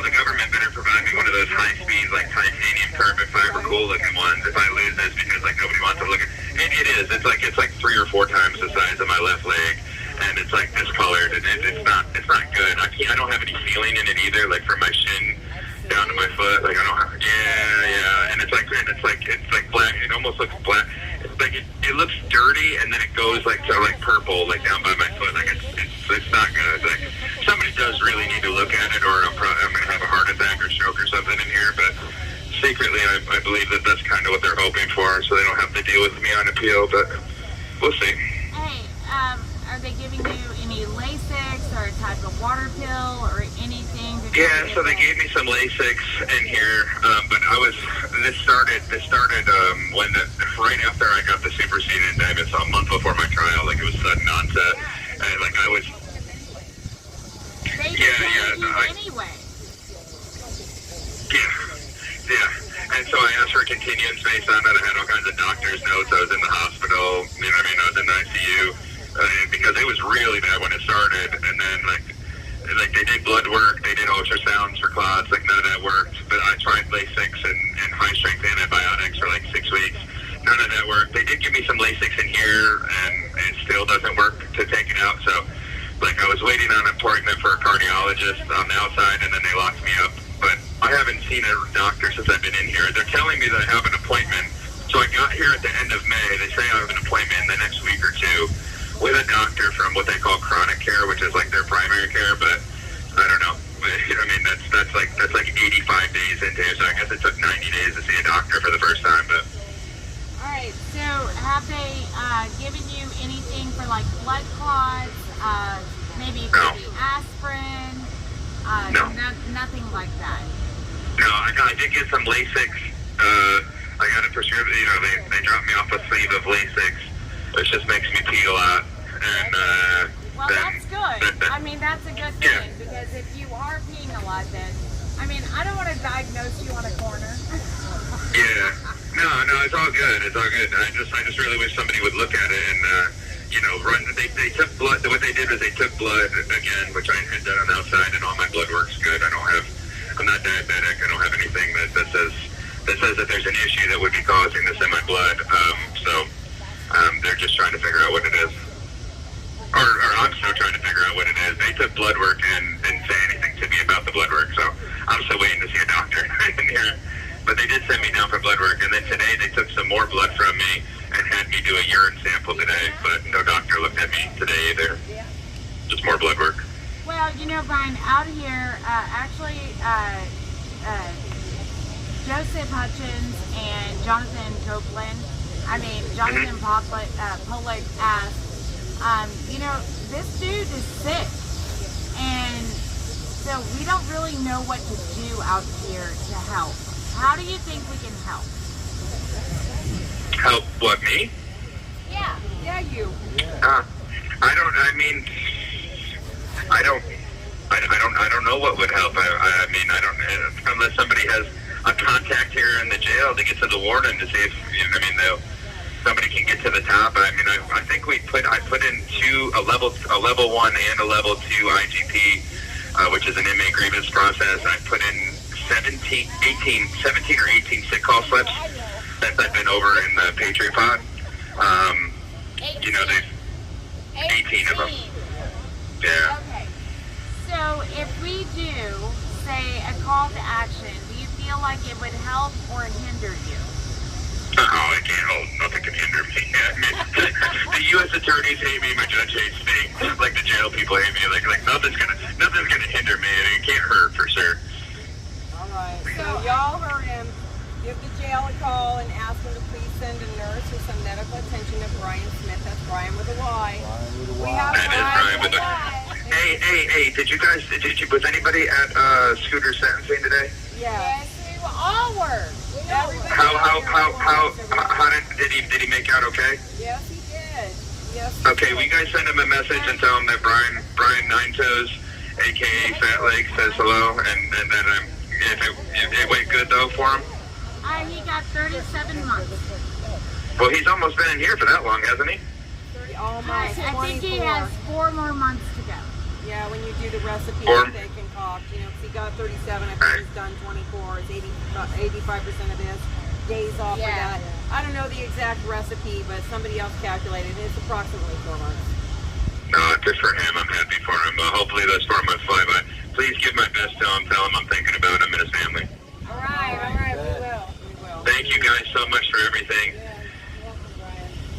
the government better provide me one of those high-speed, titanium carbon fiber cool-looking ones if I lose this because, nobody wants to look at it. It is. It's like 3 or 4 times the size of my left leg. And it's discolored, and it's not good. I don't have any feeling in it either, from my shin down to my foot. I don't have. Yeah. And it's like black. It almost looks black. It's it looks dirty, and then it goes to purple, down by my foot. It's not good. Somebody does really need to look at it, or I'm gonna have a heart attack or stroke or something in here. But secretly, I believe that that's kind of what they're hoping for, so they don't have to deal with me on appeal. But we'll see. Hey, are they giving you any Lasix or a type of water pill or anything to Yeah, so they gave me some Lasix in here, but this started when right after I got the superseded indictment, so a month before my trial, like it was sudden onset, and like I was. Anyway. Yeah. And so I asked for a continuance based on that. I had all kinds of doctor's notes. I was in the hospital, you know what I mean? I was in the ICU because it was really bad when it started. And then like they did blood work, they did ultrasounds for clots, like none of that worked. But I tried Lasix and high strength antibiotics for like 6 weeks. None of that worked. They did give me some Lasix in here, and it still doesn't work to take it out. So like I was waiting on an appointment for a cardiologist on the outside, and then they locked me up. But I haven't seen a doctor since I've been in here. They're telling me that I have an appointment. So I got here at the end of May. They say I have an appointment in the next week or two with a doctor from what they call chronic care, which is like their primary care. But I don't know. You know what I mean? That's like 85 days into it. So I guess it took 90 days to see a doctor for the first time. But all right. So have they given you anything for like blood clots? Maybe aspirin? No. Nothing like that. No, I did get some Lasix. I got a prescription. You know, they dropped me off a sleeve of Lasix, which just makes me pee a lot. And well, that's good. I mean, that's a good thing because if you are peeing a lot, then I mean, I don't want to diagnose you on a corner. Yeah. No, it's all good. It's all good. I just really wish somebody would look at it and. You know, they took blood. What they did was they took blood again, which I had done on the outside, and all my blood work's good. I'm not diabetic. I don't have anything that says that there's an issue that would be causing this in my blood. So they're just trying to figure out what it is, or I'm still trying to figure out what it is. They took blood work and didn't say anything to me about the blood work, so I'm still waiting to see a doctor in here. But they did send me down for blood work, and then today they took some more blood from me and had me do a urine sample today, but no doctor looked at me today either. Just more blood work. Well, you know, Brian, out here, Joseph Hutchins and Jonathan Copeland, Jonathan Pollock asked, you know, this dude is sick, and so we don't really know what to do out here to help. How do you think we can help? Help what, me? Yeah, you. I don't know what would help. I mean, I don't, unless somebody has a contact here in the jail to get to the warden to see if, somebody can get to the top. I mean, I think I put in a level 1 and a level 2 IGP, which is an inmate grievance process. I put in 17 or 18 sick call slips since I've been over in the Patriot Pod. You know, there's 18 of them. Yeah. Okay. So if we do, say, a call to action, do you feel like it would help or hinder you? Oh, it can't hold. Nothing can hinder me. I mean, the U.S. attorneys hate me. My judge hates me. Like the jail people hate me. Like nothing's gonna hinder me. And it can't hurt for sure. All right. So y'all heard him. Give the jail a call and ask them to please send a nurse with some medical attention to Brian Smith. That's Brian with a Y. We have Brian with a Y. Hey, was anybody at Scooter's sentencing today? Yes, we all were. How did he make out okay? Yes, he did. Yes. Okay, will you guys send him a message and tell him that Brian Nine Toes, aka Fat Leg, says hello, and then if it went good though for him? He got 37 months. Well, he's almost been in here for that long, hasn't he? Almost. I think he has 4 more months to go. Yeah, when you do the recipe that they concoct, because he got 37, I think he's done 24. It's 85% of his days off for that. I don't know the exact recipe, but somebody else calculated it. It's approximately 4 months. No, good for him. I'm happy for him. Hopefully those 4 months fly by. Please give my best to him. Tell him I'm thinking about him and his family. All right, we will. Thank you guys so much for everything.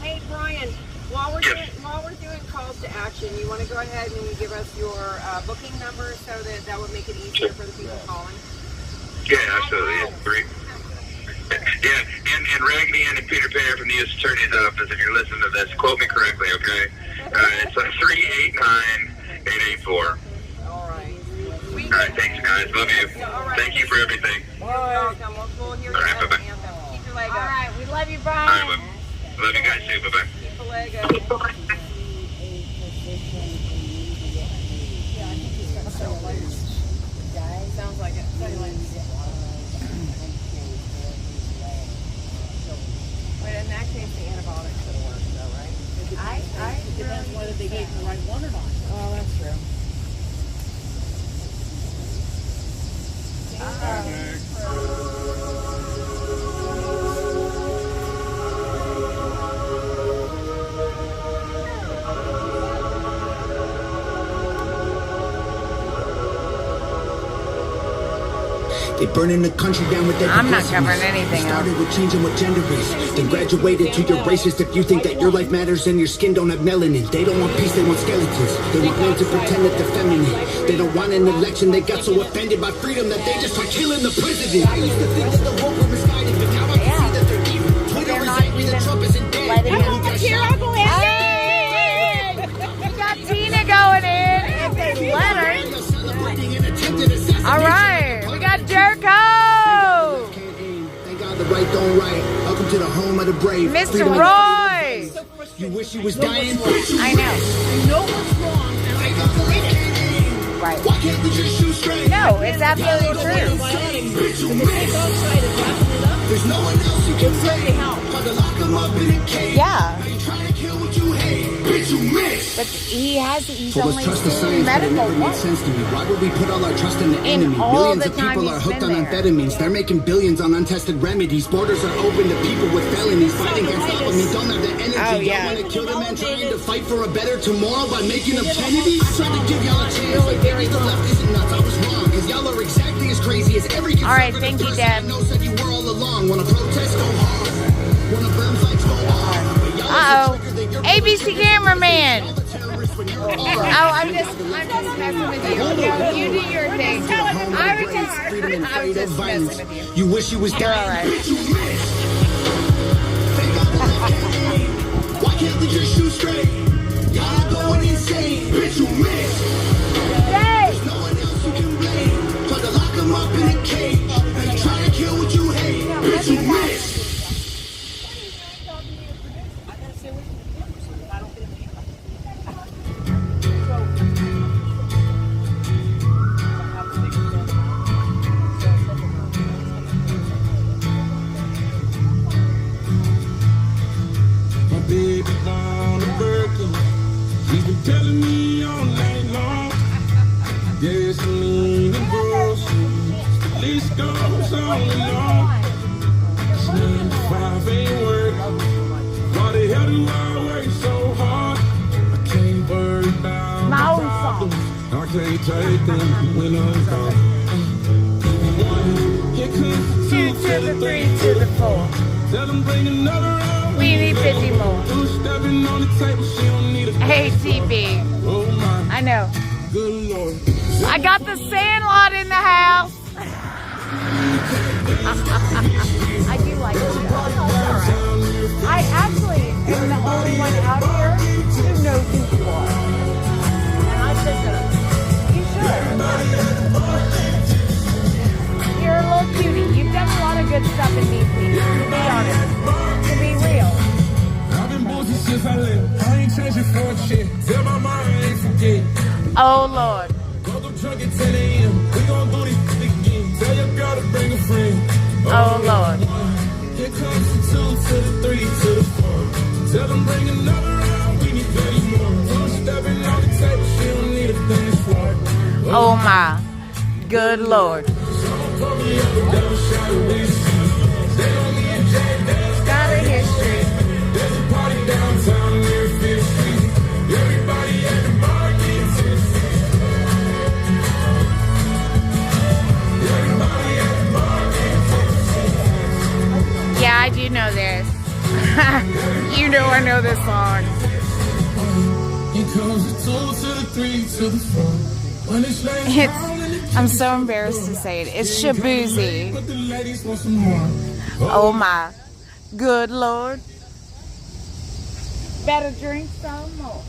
Hey, Brian, while we're doing calls to action, you want to go ahead and give us your booking number so that would make it easier for the people calling? Yeah, absolutely. Yeah, great. Yeah, and Ragney and Peter Pan from the U.S. Attorney's Office, if you're listening to this, quote me correctly, okay? It's 389-884. All right. We All right, thanks, guys. Love you. Thank you for everything. You're welcome. We'll hear you All right, next bye-bye. anthem. Keep your leg All up. right, we love you, All Brian. right, love you guys too. Bye-bye. Keep the leg up. Sounds like it. But in that case, the antibiotics should have worked, though, right? It depends whether they gave the right one or not. Oh, that's true. They burning the country down with their I'm not progressiveness. covering anything else. Started with changing what gender is. Then graduated to your racist if you think that your life matters and your skin don't have melanin. They don't want peace, they want skeletons. They want men to pretend that they're feminine. They don't want an election, they got so offended by freedom that they just start killing the president. I used to think that the woke were misguided, but now I can see that they're evil. Twitter is angry that Trump isn't dead. letting Who got shot? Hey! We got Tina going in. If they let her. All right, we got Jericho. Thank God the right don't right. Welcome to the home of the brave. Mr. Freedom of- Roy. You wish you was dying? I know. You know what's wrong, and I don't believe it. Right. Why can't we just shoot straight? No, it's absolutely true. There's no one else you can blame. Hard to lock 'em up in a cage. Yeah. Now you trying to kill what you hate. Bitch, you miss. But he's For us only trust the seen science, but it medical never made once. sense to me. Why would we put all our trust in the enemy? all Millions the of time people are he's hooked been on there. amphetamines. They're making billions on untested remedies. Borders are open to people with felonies. Fighting can stop them. You don't have the energy. Oh, yeah. Y'all want to kill the man trying to fight for a better tomorrow by making him Kennedy? I tried to give y'all a chance. Like maybe the left isn't nuts. I was wrong. Cause y'all are exactly as crazy as every All right, conservative thank you, person Dad. I know said you were all along. Wanna protest, go hard. Wanna burn fights, go hard. But y'all Uh-oh. are triggered, then ABC cameraman. you're terrorists when you're all Oh, I'm just messing with you. No, you do your thing. I was just messing with you. You wish you was You're dying. all right. Bitch, you missed. Why can't we just shoot straight? Y'all going insane. Bitch, you missed. There's no one else you can blame. Try to lock 'em up in a cage. Now you trying to kill what you hate. Bitch, you missed. My baby down to Berkeley. She's been telling me all night long. Gasoline and groceries. The list goes on and on. 9 to 5 ain't working. Why the hell do I work so hard? I can't worry about my own problems. I can't take them when I'm gone. Here comes the 2 to the 3 to the 4. Tell them bring another round. We need 50 more. Who's stepping on the table? She don't need a Hey, TB. Oh my I know. good Lord. I got the Sandlot in the house. I do like it. I actually am the only one out here who knows who you are. And I said that. You should. You're a little cutie. You've done a lot of good stuff in DC. To be honest. To be real. I've been bullshit since I left. I ain't changing for a shit. Tell my mom I ain't forget. Oh, Lord. Woke up drunk at 10 a.m. We gon' do this again. Tell your girl to bring a friend. Oh, Lord. Here comes the 2 to the 3 to the 4. Tell them bring another round. We need 30 more. Who's stepping on the table? She don't need a thing for it. Oh, my. Good Lord. Got a history. There's a party downtown near 5th Street. Everybody at the bar gets tipsy. Everybody at the bar gets tipsy. Yeah, I do know this. You know I know this song. Here comes the 2 to the 3 to the 4. When it's late, I'm so embarrassed to say it. It's Shabuzi. but the ladies want some more. Oh my. Good Lord. Better drink some more.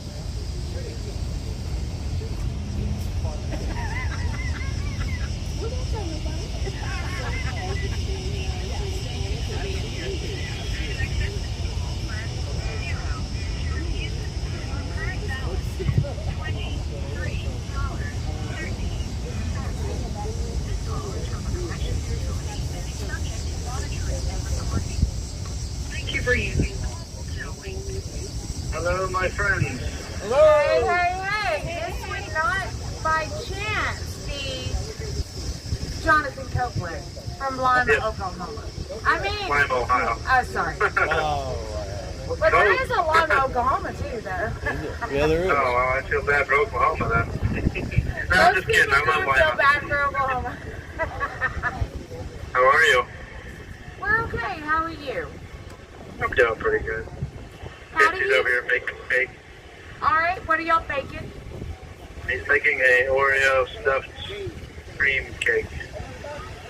my friends. Hey, hey, hey. This was not by chance the Jonathan Copeland from Lima, Oklahoma. I mean, Lima, Ohio. Oh, sorry. But there is a Lima, Oklahoma too, though. Yeah, there is. Oh, well, I feel bad for Oklahoma then. No, I'm Most just kidding. I people love do feel Lima. bad for Oklahoma. How are you? We're okay. How are you? I'm doing pretty good. How do She's you? over here making cake. All right. What are y'all baking? He's making a Oreo stuffed cream cake.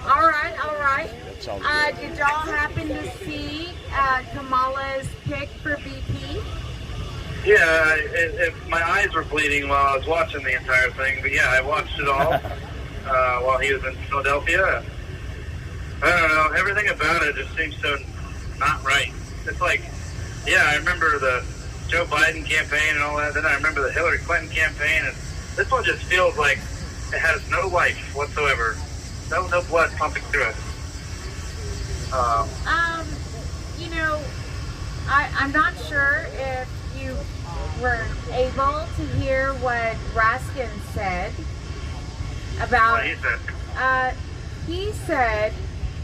All right. All right. Sounds Did y'all happen to see Kamala's pick for VP? Yeah, my eyes were bleeding while I was watching the entire thing, but yeah, I watched it all while he was in Philadelphia. I don't know, everything about it just seems so not right. It's like, yeah, I remember the Joe Biden campaign and all that, then I remember the Hillary Clinton campaign, and this one just feels like it has no life whatsoever. No blood pumping through it. You know, I'm not sure if you were able to hear what Raskin said about. What he said. He said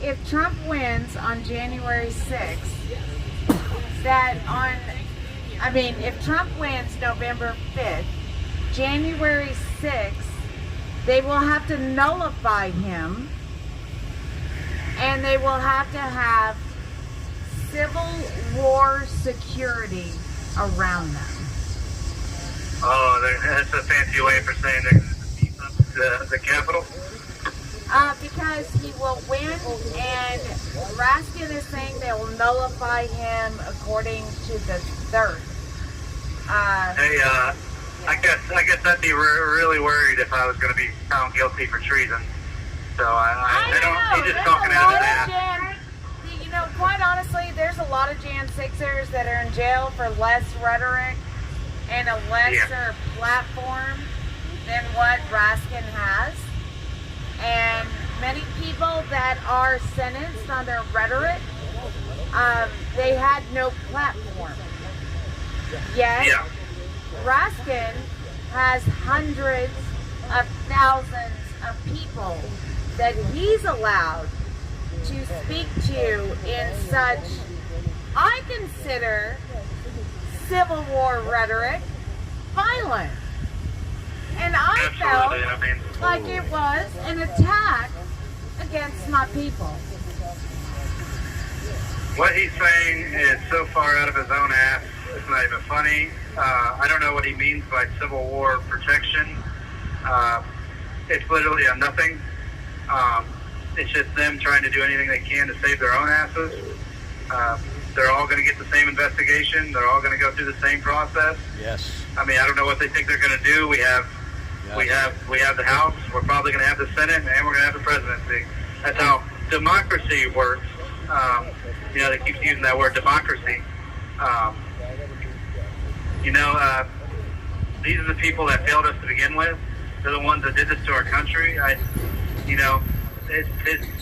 if Trump wins on January 6th, if Trump wins November 5th, January 6th, they will have to nullify him, and they will have to have Civil War security around them. Oh, that's a fancy way for saying they're going to defeat the Capitol? Because he will win, and Raskin is saying they will nullify him according to the 3rd. Hey, I guess I'd be really worried if I was going to be found guilty for treason. So I don't. He's just talking out of his ass. You know, quite honestly, there's a lot of Jan 6ers that are in jail for less rhetoric and a lesser platform than what Raskin has. And many people that are sentenced on their rhetoric, they had no platform. Yet, Raskin has hundreds of thousands of people that he's allowed to speak to in such, I consider, Civil War rhetoric violent. And I felt like it was an attack against my people. What he's saying is so far out of his own ass, it's not even funny. I don't know what he means by Civil War protection. It's literally a nothing. It's just them trying to do anything they can to save their own asses. They're all going to get the same investigation. They're all going to go through the same process. Yes. I mean, I don't know what they think they're going to do. We have the House. We're probably going to have the Senate, and we're going to have the presidency. That's how democracy works. They keep using that word, democracy. These are the people that failed us to begin with. They're the ones that did this to our country. His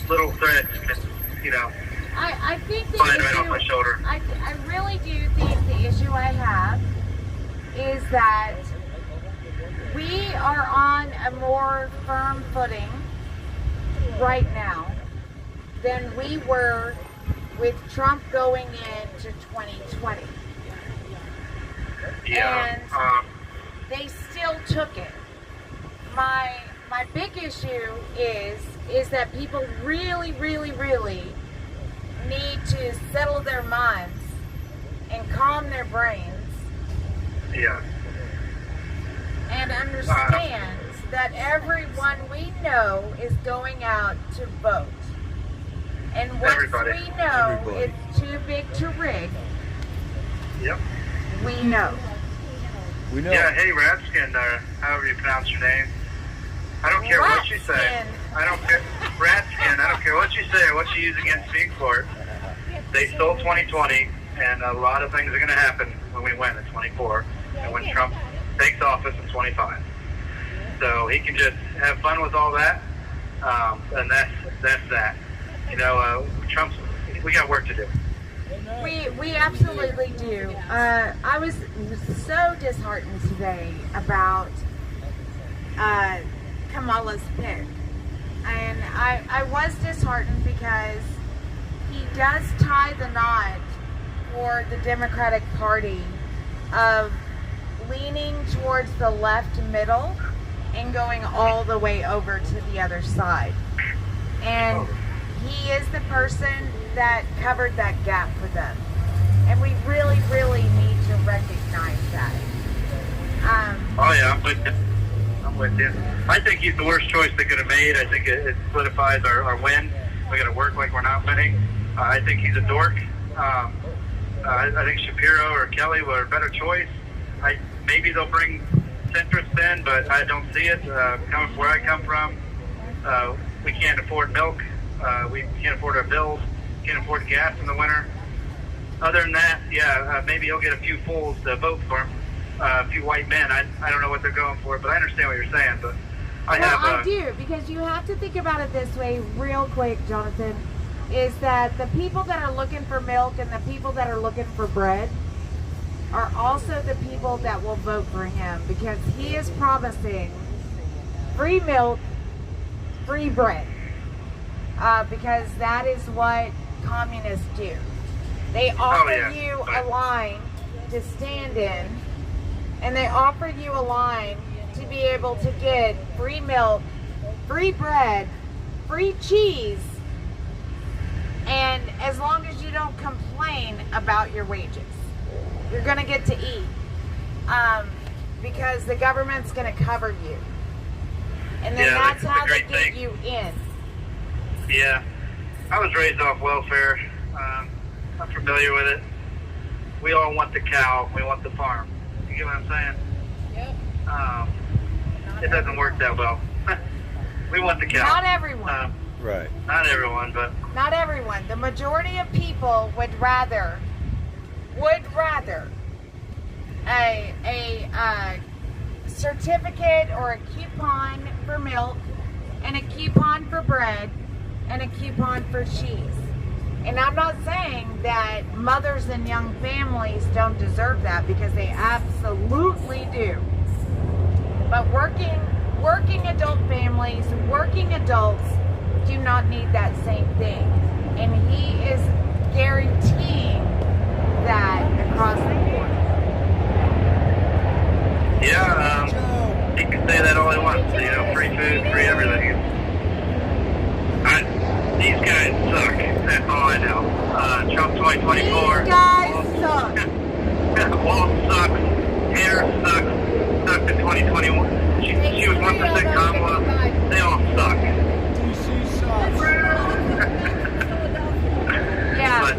little threats, I think the flying issue, right off my shoulder. I really do think the issue I have is that we are on a more firm footing right now than we were with Trump going into 2020. Yeah. And they still took it. My big issue is that people really, really, really need to settle their minds and calm their brains. Yeah. And understand that everyone we know is going out to vote. And once we know it's too big to rig, Yep. we know. We know. Yeah, hey, Ratskin, however you pronounce your name. I don't care what you say. I don't care. Ratskin, I don't care what you say or what you use against me in court. They stole 2020, and a lot of things are going to happen when we win in 24 and when Trump takes office in 25. So he can just have fun with all that, and that's that. Trump's, we got work to do. We absolutely do. I was so disheartened today about Kamala's pick. And I was disheartened because he does tie the knot for the Democratic Party of leaning towards the left middle and going all the way over to the other side. And he is the person that covered that gap for them. And we really, really need to recognize that. Oh yeah, I'm with you. I think he's the worst choice they could have made. I think it solidifies our win. We got to work like we're not winning. I think he's a dork. I think Shapiro or Kelly were a better choice. Maybe they'll bring centrists in, but I don't see it. Coming from where I come from, we can't afford milk. We can't afford our bills. Can't afford gas in the winter. Other than that, maybe he'll get a few fools to vote for him. A few white men. I don't know what they're going for, but I understand what you're saying. But I do, because you have to think about it this way real quick, Jonathan, is that the people that are looking for milk and the people that are looking for bread are also the people that will vote for him, because he is promising free milk, free bread, because that is what communists do. They offer you a line to stand in, and they offer you a line to be able to get free milk, free bread, free cheese, and as long as you don't complain about your wages, you're going to get to eat, because the government's going to cover you. And then that's how they get you in. Yeah. I was raised off welfare. I'm familiar with it. We all want the cow. We want the farm. You get what I'm saying? Yep. It doesn't work that well. We want the cow. Not everyone. Right. Not everyone, but... Not everyone. The majority of people would rather a certificate or a coupon for milk and a coupon for bread and a coupon for cheese. And I'm not saying that mothers and young families don't deserve that, because they absolutely do. But working adult families, working adults do not need that same thing. And he is guaranteeing that across the board. Yeah, he can say that all he wants. You know, free food, free everything. These guys suck. That's all I know. Trump 2024. These guys suck. Walt sucks. Harris sucks. Sucked in 2021. She was 1% Kamala. They all suck. DC sucks. Yeah. But,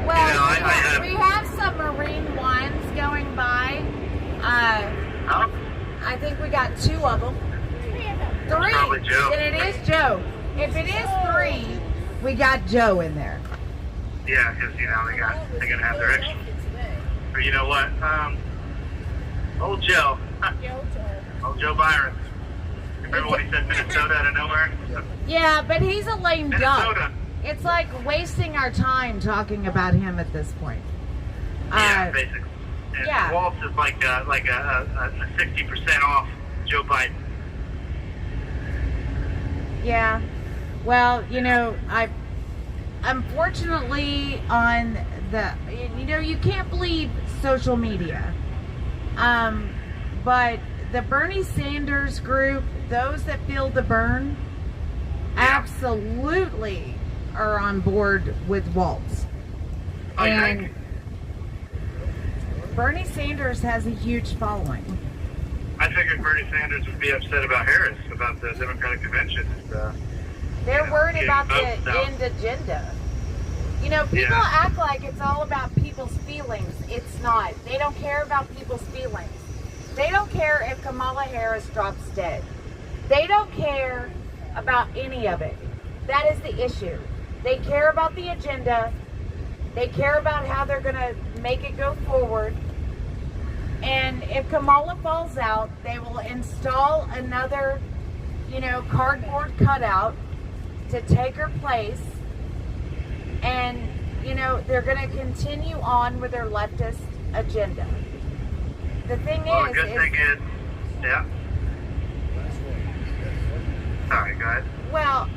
well, you know, we have some Marine ones going by. I think we got 2 of them. 3. Probably Joe. And it is Joe. If it is 3, we got Joe in there. Yeah, because, you know, they're going to have their extra. Or you know what? Old Joe. Old Joe Byron. Remember when he said Minnesota out of nowhere? Yeah, but he's a lame Minnesota. duck. It's like wasting our time talking about him at this point. Yeah, basically. And yeah. Waltz is like a 60% off Joe Biden. Yeah. Well, you know, unfortunately on the, you know, you can't believe social media. But the Bernie Sanders group, those that feel the burn, absolutely are on board with Waltz. And Bernie Sanders has a huge following. I figured Bernie Sanders would be upset about Harris, about the Democratic convention. They're worried about the end agenda. You know, people act like it's all about people's feelings. It's not. They don't care about people's feelings. They don't care if Kamala Harris drops dead. They don't care about any of it. That is the issue. They care about the agenda. They care about how they're going to make it go forward. And if Kamala falls out, they will install another, you know, cardboard cutout to take her place. And, you know, they're going to continue on with their leftist agenda. The thing Well, is, the good thing is, yeah. Sorry, go ahead. well,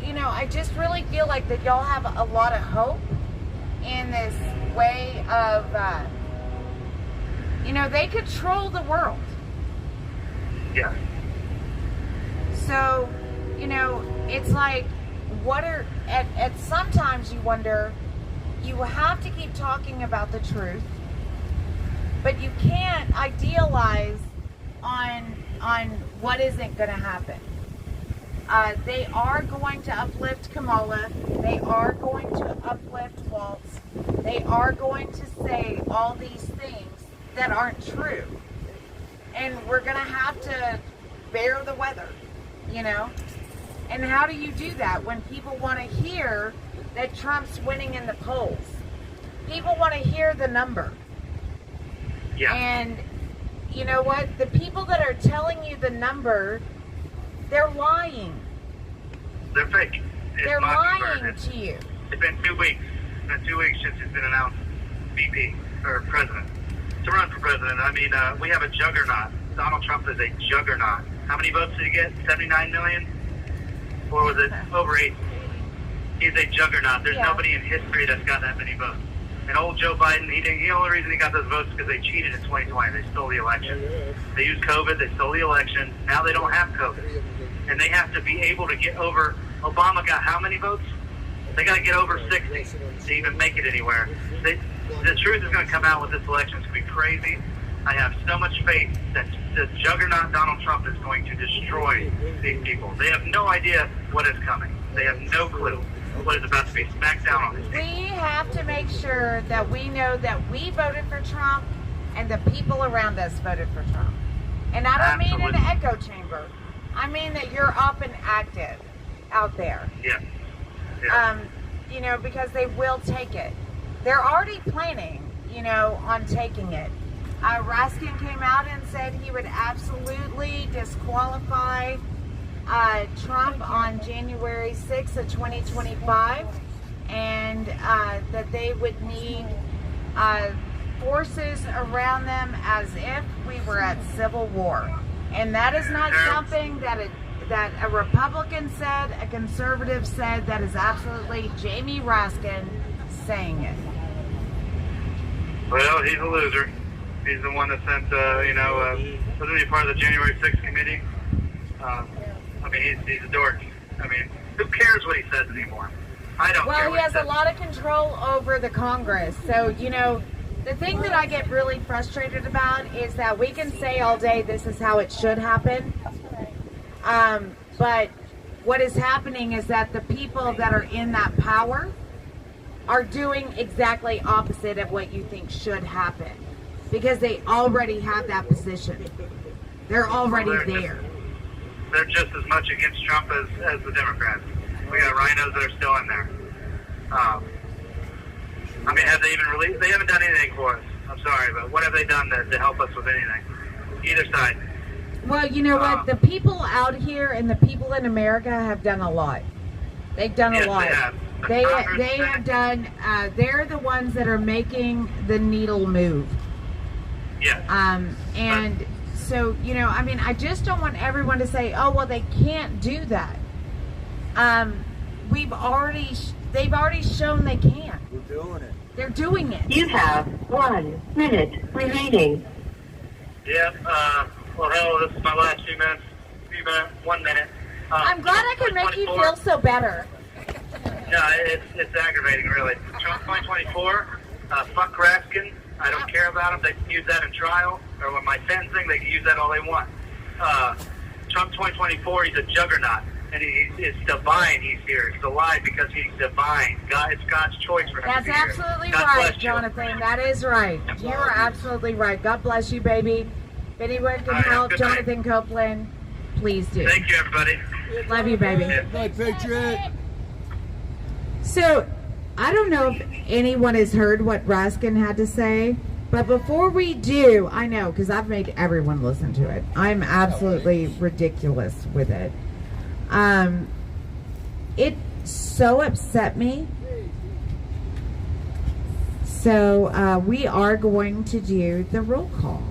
you know, I just really feel like that y'all have a lot of hope in this way of, you know, they control the world. Yeah. So, you know, it's like, what are, at sometimes you wonder, you have to keep talking about the truth, but you can't idealize on what isn't going to happen. They are going to uplift Kamala. They are going to uplift Waltz. They are going to say all these things that aren't true. And we're going to have to bear the weather, you know? And how do you do that when people want to hear that Trump's winning in the polls? People want to hear the number. Yeah. And you know what? The people that are telling you the number, they're lying. They're fake. They're lying to you. It's been 2 weeks. It's been 2 weeks since it's been announced VP, or president. To run for president, I mean, we have a juggernaut. Donald Trump is a juggernaut. How many votes did he get? 79 million? Or was it over 8? He's a juggernaut. There's nobody in history that's got that many votes. And old Joe Biden, the only reason he got those votes is because they cheated in 2020. They stole the election. They used COVID. They stole the election. Now they don't have COVID. And they have to be able to get over. Obama got how many votes? They got to get over 60 to even make it anywhere. The truth is going to come out with this election. It's going to be crazy. I have so much faith that the juggernaut Donald Trump is going to destroy these people. They have no idea what is coming. They have no clue what is about to be smacked down on these people. We have to make sure that we know that we voted for Trump and the people around us voted for Trump. And I don't mean in an echo chamber. I mean that you're up and active out there. Yeah. You know, because they will take it. They're already planning, you know, on taking it. Raskin came out and said he would absolutely disqualify Trump on January 6th of 2025, and that they would need forces around them as if we were at civil war. And that is not something that a Republican said, a conservative said. That is absolutely Jamie Raskin saying it. Well, he's a loser. He's the one that sent, wasn't he part of the January 6th committee? I mean, he's a dork. I mean, who cares what he says anymore? I don't care. Well, he has a lot of control over the Congress. So, you know, the thing that I get really frustrated about is that we can say all day this is how it should happen. But what is happening is that the people that are in that power are doing exactly opposite of what you think should happen. Because they already have that position. They're already there. They're just as much against Trump as the Democrats. We got rhinos that are still in there. I mean, have they even released? They haven't done anything for us. I'm sorry, but what have they done to help us with anything? Either side. Well, you know what? The people out here and the people in America have done a lot. They've done a lot. They have done. They're the ones that are making the needle move. Yeah. And so, you know, I mean, I just don't want everyone to say, oh, well, they can't do that. They've already shown they can. We're doing it. They're doing it. You have 1 minute remaining. Yeah, well, hell, this is my last 1 minute. I'm glad I could make you feel so better. No, it's aggravating, really. Trump 2024, fuck Raskin. I don't care about him. They can use that in trial, or when my sentencing, they can use that all they want. Trump 2024, he's a juggernaut, and it's divine he's here. He's alive because he's divine. It's God's choice for him That's to be here. absolutely God right, bless you. Jonathan. That is right. You are absolutely right. God bless you, baby. If anyone can All right, help good night. Jonathan Copeland, please do. Thank you, everybody. Love you, baby. Night, Patriot. So, I don't know if anyone has heard what Raskin had to say, but before we do, I know, because I've made everyone listen to it. I'm absolutely ridiculous with it. It so upset me So we are going to do the roll call.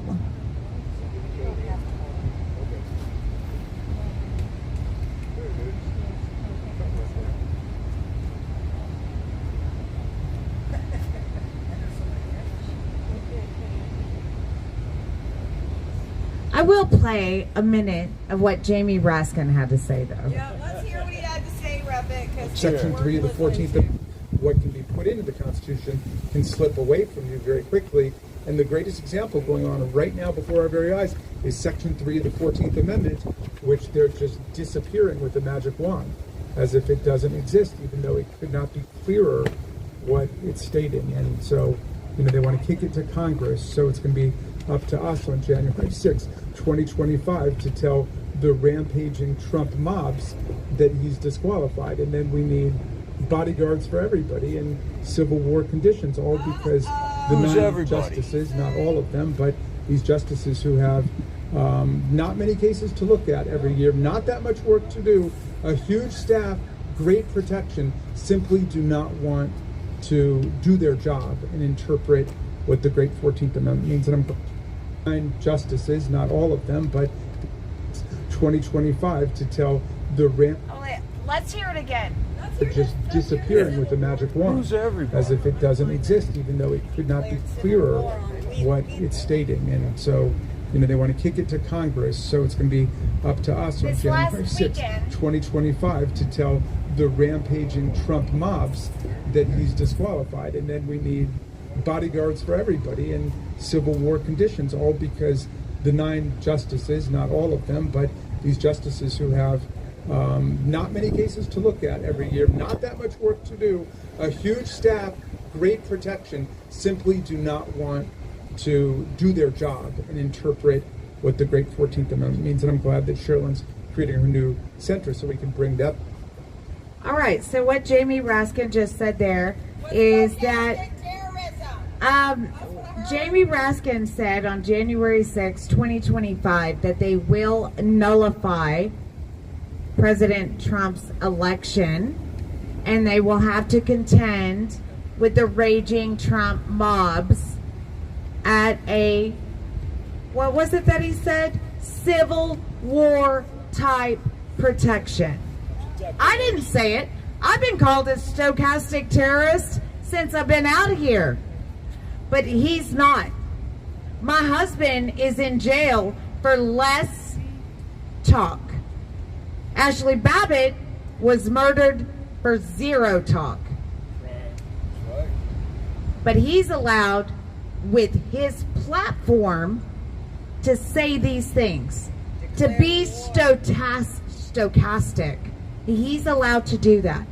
I will play a minute of what Jamie Raskin had to say, though. Yeah, let's hear what he had to say, Rabbit. Section 3 of the 14th, what can be put into the Constitution can slip away from you very quickly. And the greatest example going on right now before our very eyes is Section 3 of the 14th Amendment, which they're just disappearing with a magic wand, as if it doesn't exist, even though it could not be clearer what it's stating. And so, they want to kick it to Congress, so it's going to be up to us on January 6, 2025 to tell the rampaging Trump mobs that he's disqualified. And then we need bodyguards for everybody in Civil War conditions, all because the 9 justices, not all of them, but these justices who have not many cases to look at every year, not that much work to do, a huge staff, great protection, simply do not want to do their job and interpret what the great 14th Amendment means. And I'm 9 justices, not all of them, but 2025 to tell the Let's hear it again. Just disappearing with a magic wand, as if it doesn't exist, even though it could not be clearer what it's stating. And so, they want to kick it to Congress, so it's going to be up to us on January 6, 2025 to tell the rampaging Trump mobs that he's disqualified. And then we need bodyguards for everybody in Civil War conditions, all because the 9 justices, not all of them, but these justices who have not many cases to look at every year, not that much work to do, a huge staff, great protection, simply do not want to do their job and interpret what the great 14th Amendment means. And I'm glad that Sherilyn's creating her new center so we can bring that. All right, so what Jamie Raskin just said there is that Jamie Raskin said on January 6, 2025 that they will nullify President Trump's election, and they will have to contend with the raging Trump mobs at a, what was it that he said? Civil War type protection. I didn't say it. I've been called a stochastic terrorist since I've been out here. But he's not. My husband is in jail for less talk. Ashley Babbitt was murdered for 0 talk. But he's allowed, with his platform, to say these things, to be stochastic. He's allowed to do that.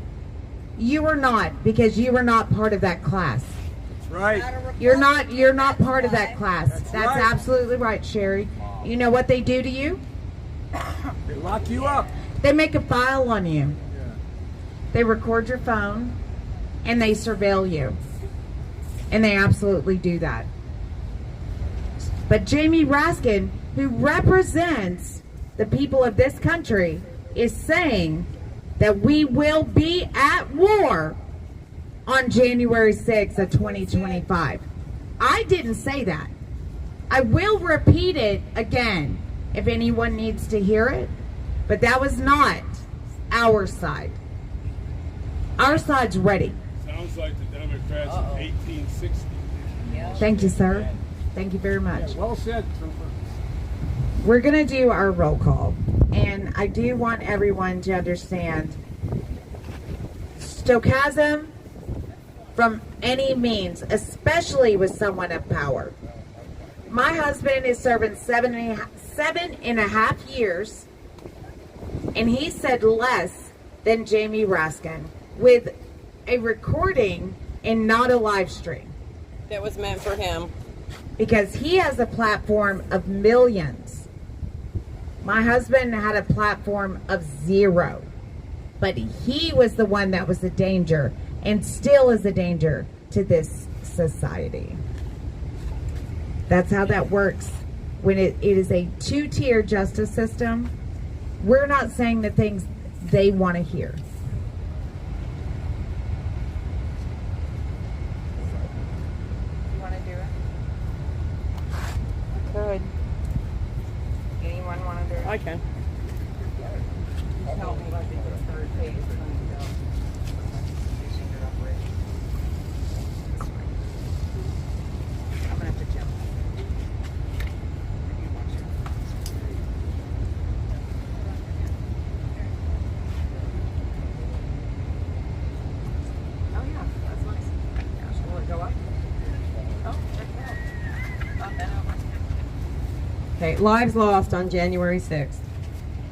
You are not, because you are not part of that class. Right. You're not part of that class. That's absolutely right, Sherry. You know what they do to you? They lock you up. They make a file on you. They record your phone and they surveil you. And they absolutely do that. But Jamie Raskin, who represents the people of this country, is saying that we will be at war on January 6th of 2025. I didn't say that. I will repeat it again if anyone needs to hear it, but that was not our side. Our side's ready. Sounds like the Democrats in 1860. Thank you, sir. Thank you very much. Well said, Trooper. We're going to do our roll call, and I do want everyone to understand stochasm from any means, especially with someone of power. My husband is serving 7.5 years, and he said less than Jamie Raskin with a recording and not a live stream. That was meant for him. Because he has a platform of millions. My husband had a platform of 0. But he was the one that was a danger, and still is a danger to this society. That's how that works. When it is a 2-tier justice system, we're not saying the things they want to hear. I can. Help me like the third page. I'm gonna have to jump. Oh yeah, that's nice. Will it go up? Oh, check it out. Up and over. Okay, lives lost on January 6th.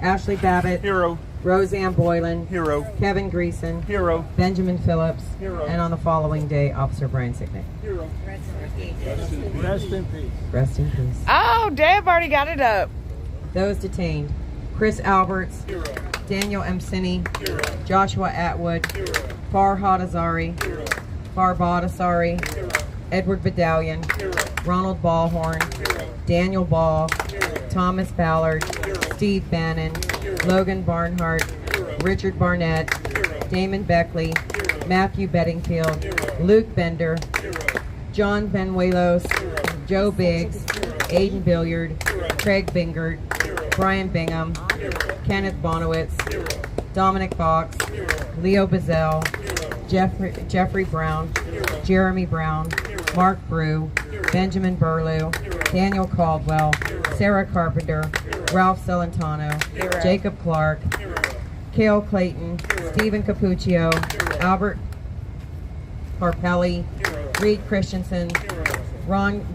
Ashley Babbitt. Hero. Roseanne Boylan. Hero. Kevin Greason. Hero. Benjamin Phillips. Hero. And on the following day, Officer Brian Sicknick. Hero. Rest in peace. Rest in peace. Oh, Dave already got it up. Those detained: Chris Alberts, Daniel M. Sinney, Joshua Atwood, Farhad Azari, Farbad Asari, Edward Vidalian, Ronald Ballhorn, Daniel Ball, Thomas Ballard, Steve Bannon, Logan Barnhart, Richard Barnett, Damon Beckley, Matthew Bedingfield, Luke Bender, John Benuelos, Joe Biggs, Aiden Billiard, Craig Bingert, Brian Bingham, Kenneth Bonowitz, Dominic Fox, Leo Bazell, Jeffrey Brown, Jeremy Brown, Mark Brew, Benjamin Burlew, Daniel Caldwell, Sarah Carpenter, Ralph Celentano, Jacob Clark, Cale Clayton, Stephen Capuccio, Albert Carpelli, Reed Christensen,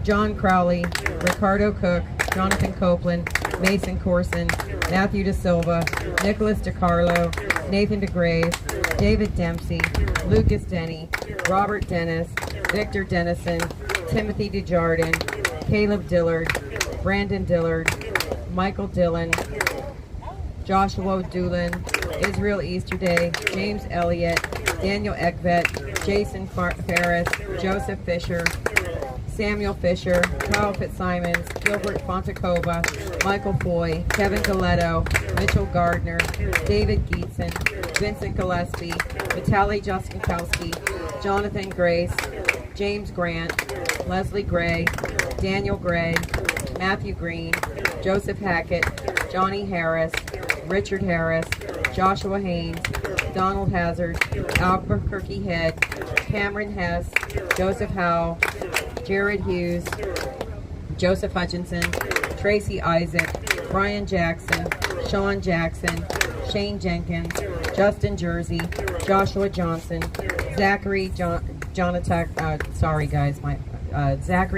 John Crowley, Ricardo Cook, Jonathan Copeland, Mason Corson, Matthew De Silva, Nicholas DiCarlo, Nathan DeGrave, David Dempsey, Lucas Denny, Robert Dennis, Victor Dennison, Timothy DeJardin, Caleb Dillard, Brandon Dillard, Michael Dillon, Joshua Doolin, Israel Easterday, James Elliott, Daniel Ekvet, Jason Ferris, Joseph Fisher, Samuel Fisher, Kyle Fitzsimons, Gilbert Fontecova, Michael Foy, Kevin Galetto, Mitchell Gardner, David Geetson, Vincent Gillespie, Vitaly Justinkowski, Jonathan Grace, James Grant, Leslie Gray, Daniel Gray, Matthew Green, Joseph Hackett, Johnny Harris, Richard Harris, Joshua Haynes, Donald Hazard, Albuquerque Head, Cameron Hess, Joseph Howe, Jared Hughes, Joseph Hutchinson, Tracy Isaac, Brian Jackson, Sean Jackson, Shane Jenkins, Justin Jersey, Joshua Johnson, Zachary Zachary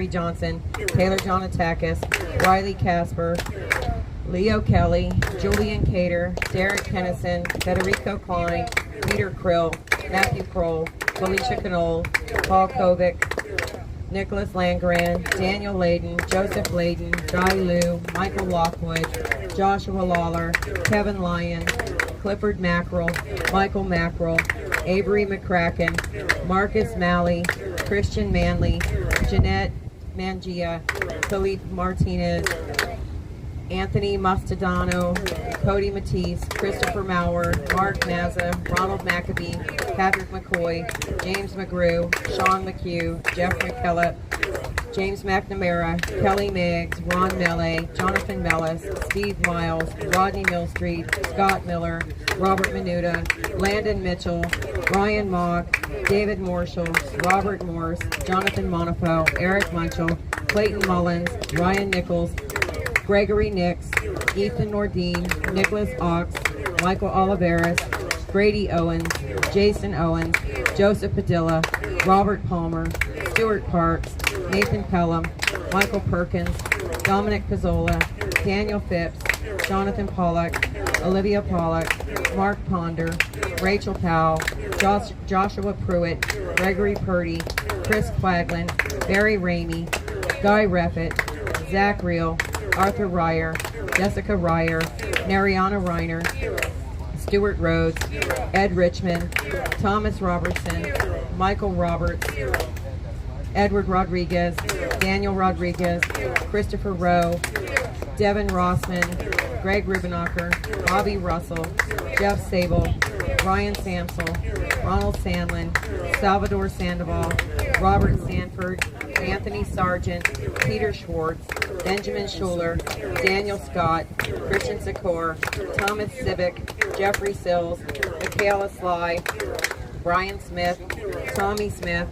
Johnson, Taylor Jonatakis, Riley Casper, Leo Kelly, Julian Cater, Derek Kennison, Federico Klein, Peter Krill, Matthew Kroll, Felicia Knoll, Paul Kovic, Nicholas Langran, Daniel Layden, Joseph Layden, Guy Liu, Michael Lockwood, Joshua Lawler, Kevin Lyon, Clifford Mackerel, Michael Mackerel, Avery McCracken, Marcus Malley, Christian Manley, Jeanette Mangia, Philippe Martinez, Anthony Mastadano, Cody Matisse, Christopher Maurer, Mark Mazza, Ronald McAbee, Patrick McCoy, James McGrew, Sean McHugh, Jeff McKellop, James McNamara, Kelly Miggs, Ron Melee, Jonathan Mellis, Steve Miles, Rodney Millstreet, Scott Miller, Robert Menuda, Landon Mitchell, Ryan Mock, David Marshall, Robert Morse, Jonathan Monifo, Eric Munchell, Clayton Mullins, Ryan Nichols, Gregory Nix, Ethan Nordine, Nicholas Ox, Michael Oliveris, Grady Owens, Jason Owens, Joseph Padilla, Robert Palmer, Stuart Parks, Nathan Pelham, Michael Perkins, Dominic Pizzola, Daniel Phipps, Jonathan Pollock, Olivia Pollock, Mark Ponder, Rachel Powell, Joshua Pruitt, Gregory Purdy, Chris Quaglin, Barry Ramey, Guy Reffitt, Zach Reel, Arthur Ryer, Jessica Ryer, Mariana Reiner, Stuart Rhodes, Ed Richmond, Thomas Robertson, Michael Roberts, Edward Rodriguez, Daniel Rodriguez, Christopher Rowe, Devin Rossman, Greg Rubenacher, Bobby Russell, Jeff Sable, Ryan Samsel, Ronald Sandlin, Salvador Sandoval, Robert Sanford, Anthony Sargent, Peter Schwartz, Benjamin Schuler, Daniel Scott, Christian Sikor, Thomas Civic, Jeffrey Sills, Michaela Sly, Brian Smith, Tommy Smith,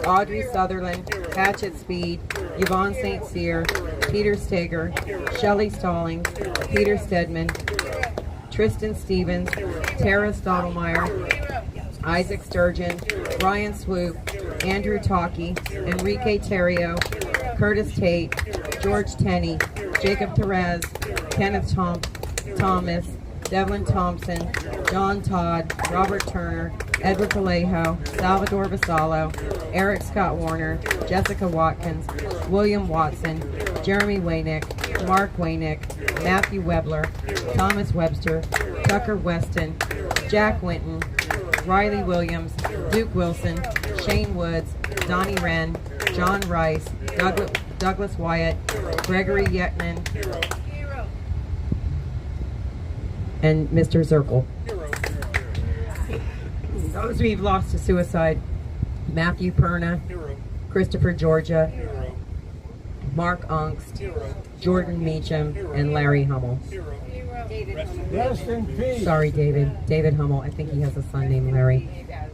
Audrey Sutherland, Hatchet Speed, Yvonne St. Cyr, Peter Steger, Shelley Stallings, Peter Stedman, Tristan Stevens, Tara Stottlemyre, Isaac Sturgeon, Ryan Swoop, Andrew Talkie, Enrique Terrio, Curtis Tate, George Tenney, Jacob Therese, Kenneth Thomas, Devlin Thompson, John Todd, Robert Turner, Edward Vallejo, Salvador Vassallo, Eric Scott Warner, Jessica Watkins, William Watson, Jeremy Waynick, Mark Waynick, Matthew Webler, Thomas Webster, Tucker Weston, Jack Winton, Riley Williams, Duke Wilson, Shane Woods, Donnie Wren, John Rice, Douglas Wyatt, Gregory Yetman, and Mr. Zirkle. Those we've lost to suicide: Matthew Perna, Christopher Georgia, Mark Ongst, Jordan Meacham, and Larry Hummel. Rest in peace. Sorry, David. David Hummel. I think he has a son named Larry.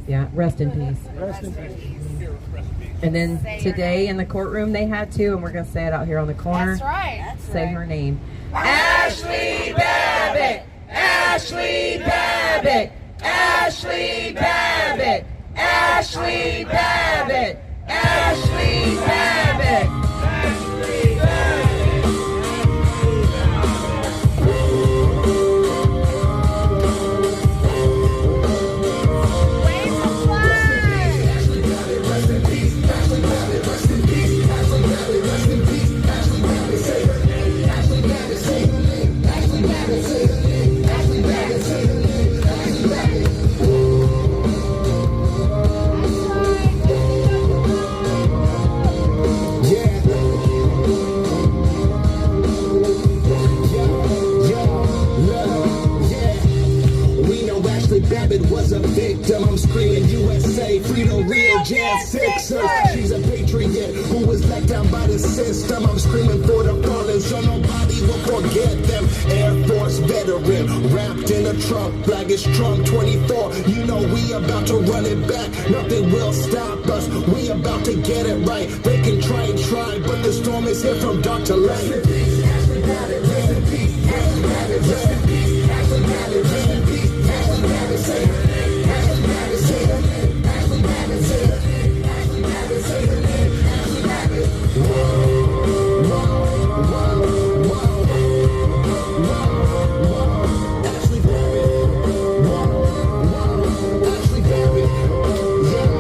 Yeah, rest in peace. Rest in peace. And then today in the courtroom they had to, and we're going to say it out here on the corner. That's right. Say her name. Ashley Babbitt! Ashley Babbitt! Ashley Babbitt! Ashley Babbitt! Ashley Babbitt! Ashley Babbitt! Was a victim, I'm screaming USA, freedom, real Jan Sixers. She's a patriot who was let down by the system. I'm screaming for the fallen so nobody will forget them. Air Force veteran, wrapped in a trunk, flag is Trump 24. You know we about to run it back, nothing will stop us. We about to get it right. They can try and try, but the storm is here from dark to light. Rest in peace, Ashley Babbitt, rest in peace, Ashley Babbitt, rest in peace, Ashley Babbitt, rest in peace. Ashley Babbitt, say her name. Ashley Babbitt, say her name. Ashley Babbitt, say her name. Ashley Babbitt, say her name. Ashley Babbitt. Whoa, whoa, whoa, whoa, whoa. Ashley Babbitt. Whoa, whoa. Ashley Babbitt. Yeah.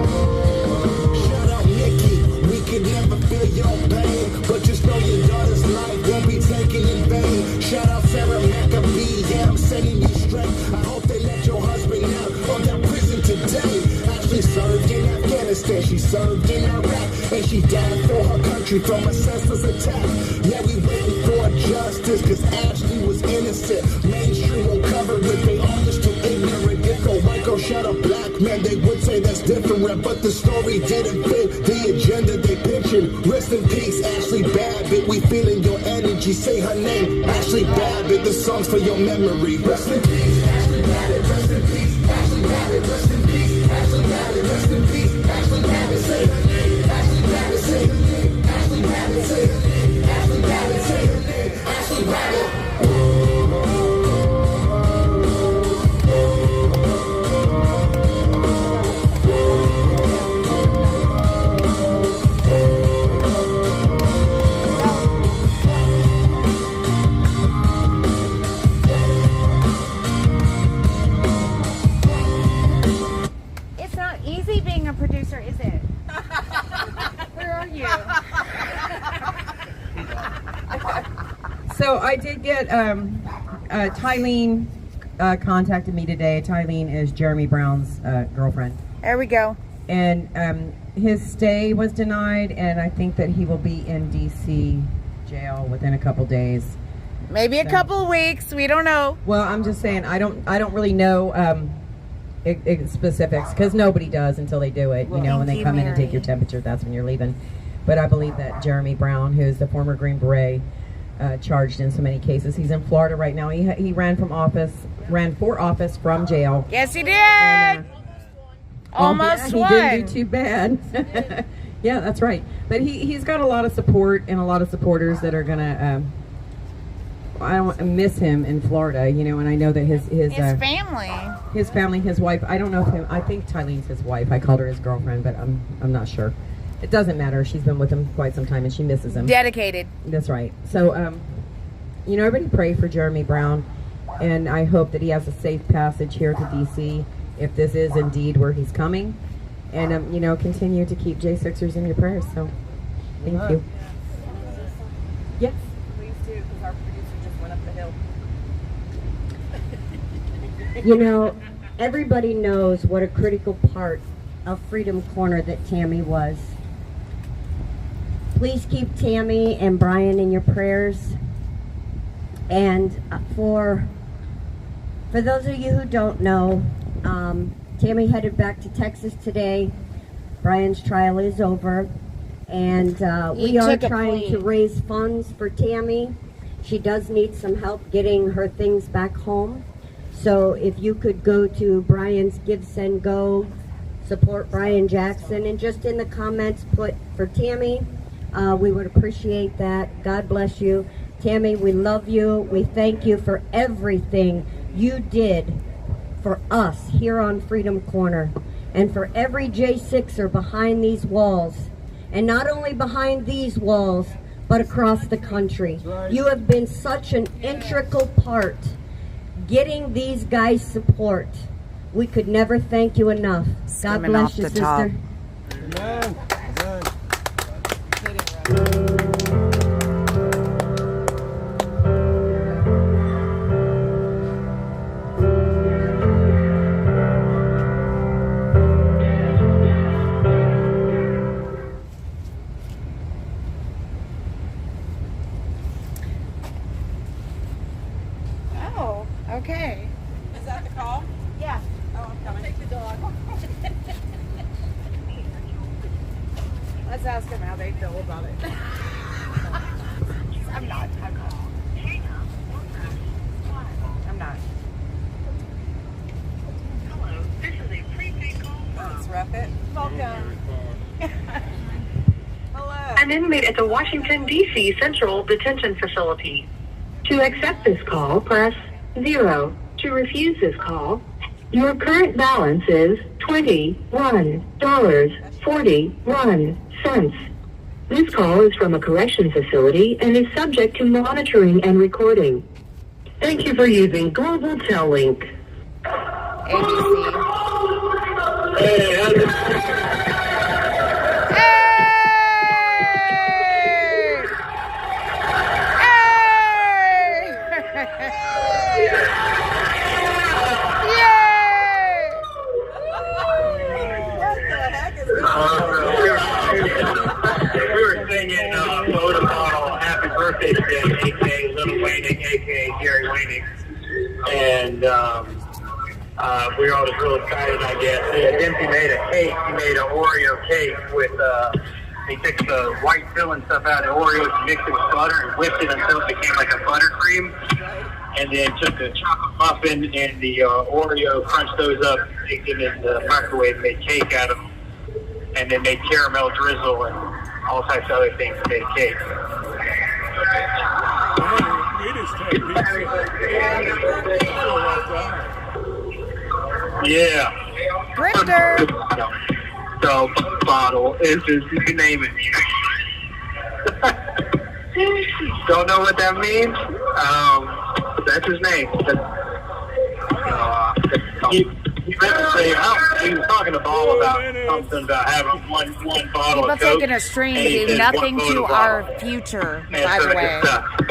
Shout out Nikki. We can never feel your pain, but just know your daughter's life won't be taken in vain. Shout out Sarah McAfee. Yeah, I'm setting you straight. I hope they let your husband out of that prison today. Ashley served in Afghanistan, she served in Iraq, and she died for her country from a senseless attack. Yeah, we waiting for justice, cause Ashley was innocent. Mainstream will cover it, they all just too ignorant. If a white girl shot a black man, they would say that's different, but the story didn't fit the agenda they pictured. Rest in peace, Ashley Babbitt, we feeling your energy. Say her name, Ashley Babbitt, the song's for your memory. Rest in peace, Ashley Babbitt, rest in peace, Ashley Babbitt, rest in peace, Ashley Babbitt, rest in peace, Ashley Babbitt, say her name, Ashley Babbitt, say her name, Ashley Babbitt, say her name, Ashley Babbitt, say her name, Ashley Babbitt. It's not easy being a producer, is it? Where are you? So I did get, Tylene contacted me today. Tylene is Jeremy Brown's girlfriend. There we go. And his stay was denied, and I think that he will be in DC jail within a couple days. Maybe a couple of weeks. We don't know. Well, I'm just saying I don't really know specifics, because nobody does until they do it. You know, when they come in and take your temperature, that's when you're leaving. But I believe that Jeremy Brown, who is the former Green Beret, charged in so many cases. He's in Florida right now. He ran for office from jail. Yes, he did. And, Almost he won. didn't do too bad. Yeah, that's right. But he's got a lot of support and a lot of supporters that are gonna. I don't miss him in Florida, and I know that his family, his wife. I don't know if I think Tylene's his wife. I called her his girlfriend, but I'm not sure. It doesn't matter. She's been with him quite some time, and she misses him. Dedicated. That's right. So, everybody pray for Jeremy Brown, and I hope that he has a safe passage here to DC, if this is indeed where he's coming. And, continue to keep J6ers in your prayers. So, thank you. Yes. Please do, because our producer just went up the hill. Everybody knows what a critical part of Freedom Corner that Tammy was. Please keep Tammy and Brian in your prayers. And for those of you who don't know, Tammy headed back to Texas today. Brian's trial is over. And we are trying to raise funds for Tammy. She does need some help getting her things back home. So if you could go to Brian's Give, Send, Go, support Brian Jackson, and just in the comments put for Tammy, we would appreciate that. God bless you. Tammy, we love you. We thank you for everything you did for us here on Freedom Corner, and for every J6er behind these walls, and not only behind these walls, but across the country. You have been such an integral part getting these guys support. We could never thank you enough. God bless you, sister. Amen. Oh, okay. Is that the call? Yeah. Oh, I'm coming. Take the dog. Let's ask them how they feel about it. I'm not. Hello, this is a prepaid call. Let's wrap it. Welcome. An inmate at the Washington, D.C. Central Detention Facility. To accept this call, press 0. To refuse this call, your current balance is $21.41. This call is from a correction facility and is subject to monitoring and recording. Thank you for using Global Tel Link. ABC. We were singing Soda Bottle Happy Birthday today, a.k.a. Little Waynick, a.k.a. Gary Waynick. And we were all just real excited, I guess. Dempsey made a cake. He made an Oreo cake with, he took the white filling stuff out of the Oreos, mixed it with butter, and whipped it until it became like a buttercream. And then took the chocolate muffin and the Oreo, crunched those up, baked them in the microwave, made cake out of them. And then made caramel drizzle and all types of other things to make cake. Yeah. Grifter. So, bottle is just, you can name it. Don't know what that means? That's his name. He was talking to Ball about something about having one bottle of Coke. Taking a string to do nothing to our future, by the way.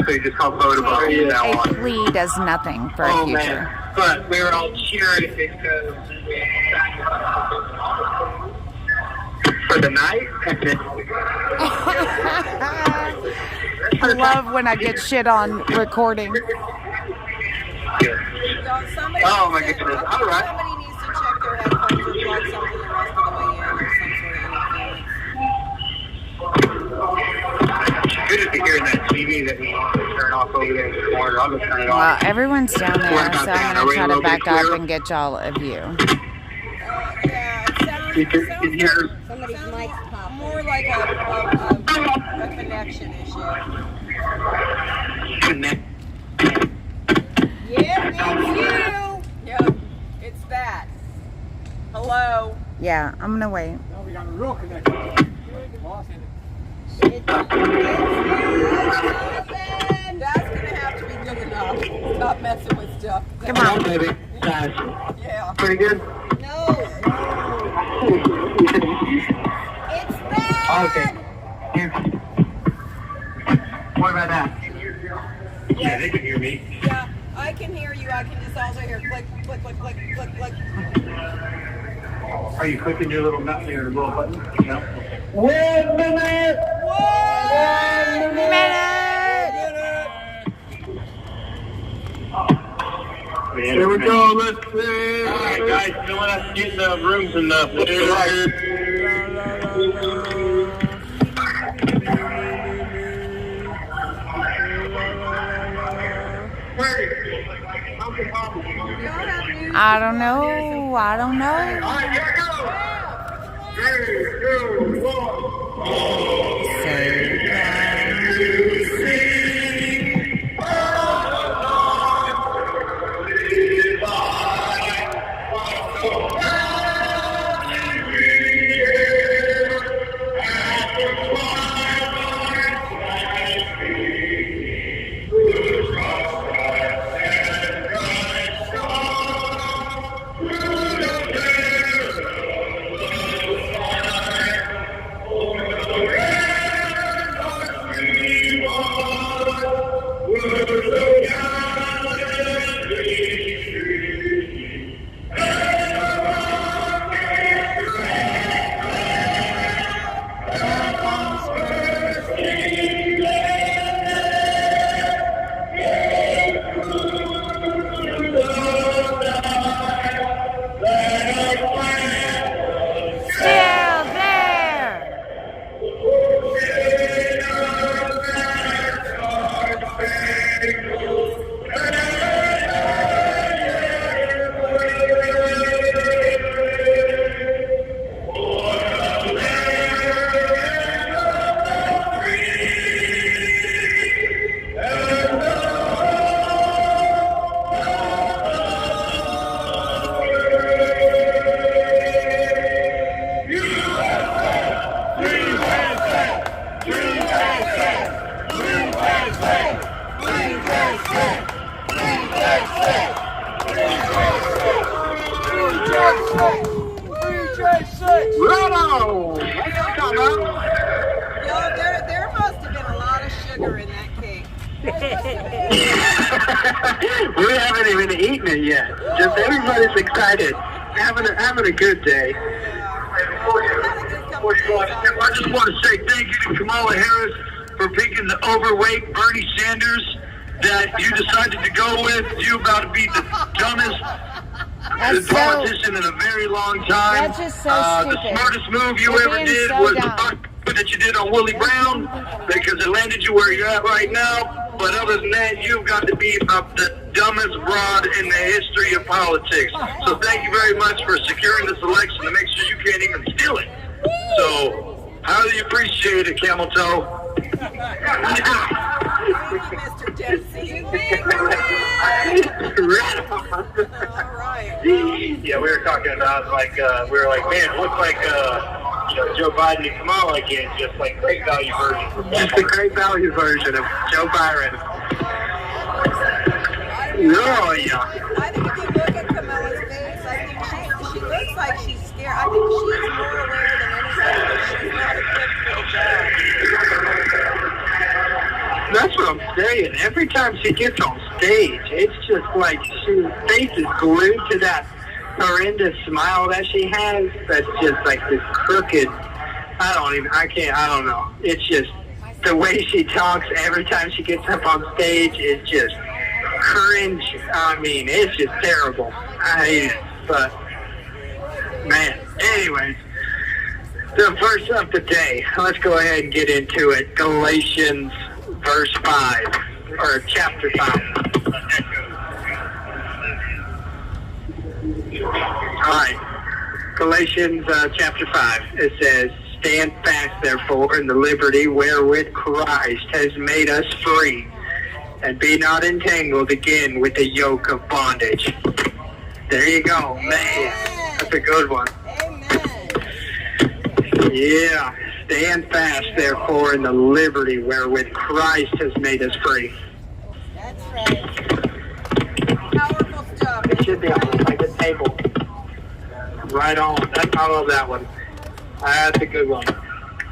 So you just call photo bottle from now A on. plea does nothing for a future. Man. But we were all cheering because for the night. I love when I get shit on recording. Oh my goodness! All right. Somebody needs to check their headphones or plug something the rest of the way in or some sort of here. I'll go turn it Well, off. everyone's down there, What about so that? I'm Are going we to a try to little bit back up clearer? and get y'all a view. Somebody's mic's popping. More like a connection issue. Yeah, thank you. Yep, it's that. Hello. Yeah, I'm going to wait. Now we got a real connection. That's gonna have to be good enough. Stop messing with stuff. Come on, baby. Yeah. Pretty good? No. It's bad. Okay. Here. What about that? Yeah, they can hear me. Yeah, I can hear you. I can just also hear click, click, click, click, click, click. Are you clicking your little button? No. 1 minute! 1 minute! Here we go, let's see. Alright guys, don't let us get in the rooms enough. I don't know. I don't know. Alright, here it goes. 3, 2, 1. Say, can you see? Righto! Yo, there must have been a lot of sugar in that cake. We haven't even eaten it yet. Just everybody's excited, having a good day. I just want to say thank you to Kamala Harris for picking the overweight Bernie Sanders that you decided to go with. You about to be the dumbest politician in a very long time. That's just so The stupid. smartest move you You're ever being did so was dumb. the fuck that you did on Willie Brown, because it landed you where you're at right now. But other than that, you've got to be about the dumbest broad in the history of politics. So thank you very much for securing this election to make sure you can't even steal it. So, highly appreciate it, Camel Toe. Mr. Dempsey. Yeah, we were talking about we were like, man, it looks like Joe Biden and Kamala again, just like great value version. Just a great value version of Joe Byron. Oh yeah. I think if you look at Kamala's face, I think she looks like she's scared. I think she's more aware than anybody that she's not equipped for the job. That's what I'm saying. Every time she gets on stage, it's just like her face is glued to that horrendous smile that she has. That's just like this crooked. I don't know. It's just the way she talks every time she gets up on stage is just cringe. I mean, it's just terrible. I hate it. But, man, anyways, the verse of the day. Let's go ahead and get into it. Galatians verse 5, or chapter 5. All right. Galatians chapter 5. It says, "Stand fast, therefore, in the liberty wherewith Christ has made us free, and be not entangled again with the yoke of bondage." There you go, man. That's a good one. Yeah. Stand fast, therefore, in the liberty wherewith Christ has made us free. That's right. Powerful stuff. It should be on like the table. Right on. I love that one. That's a good one.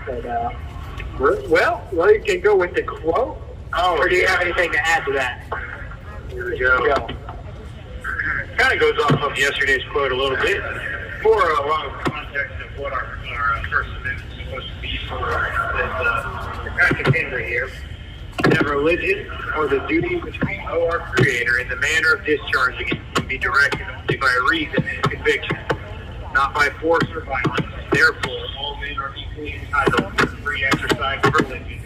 But, well, you can go with the quote. Oh, or do you have anything to add to that? Here we go. Kind of goes off of yesterday's quote a little bit. For along the context of what our first event is supposed to be for the Patrick Henry here. That religion or the duty which we owe our Creator in the manner of discharging it can be directed only by reason and conviction, not by force or violence. Therefore, all men are equally entitled to the free exercise of religion,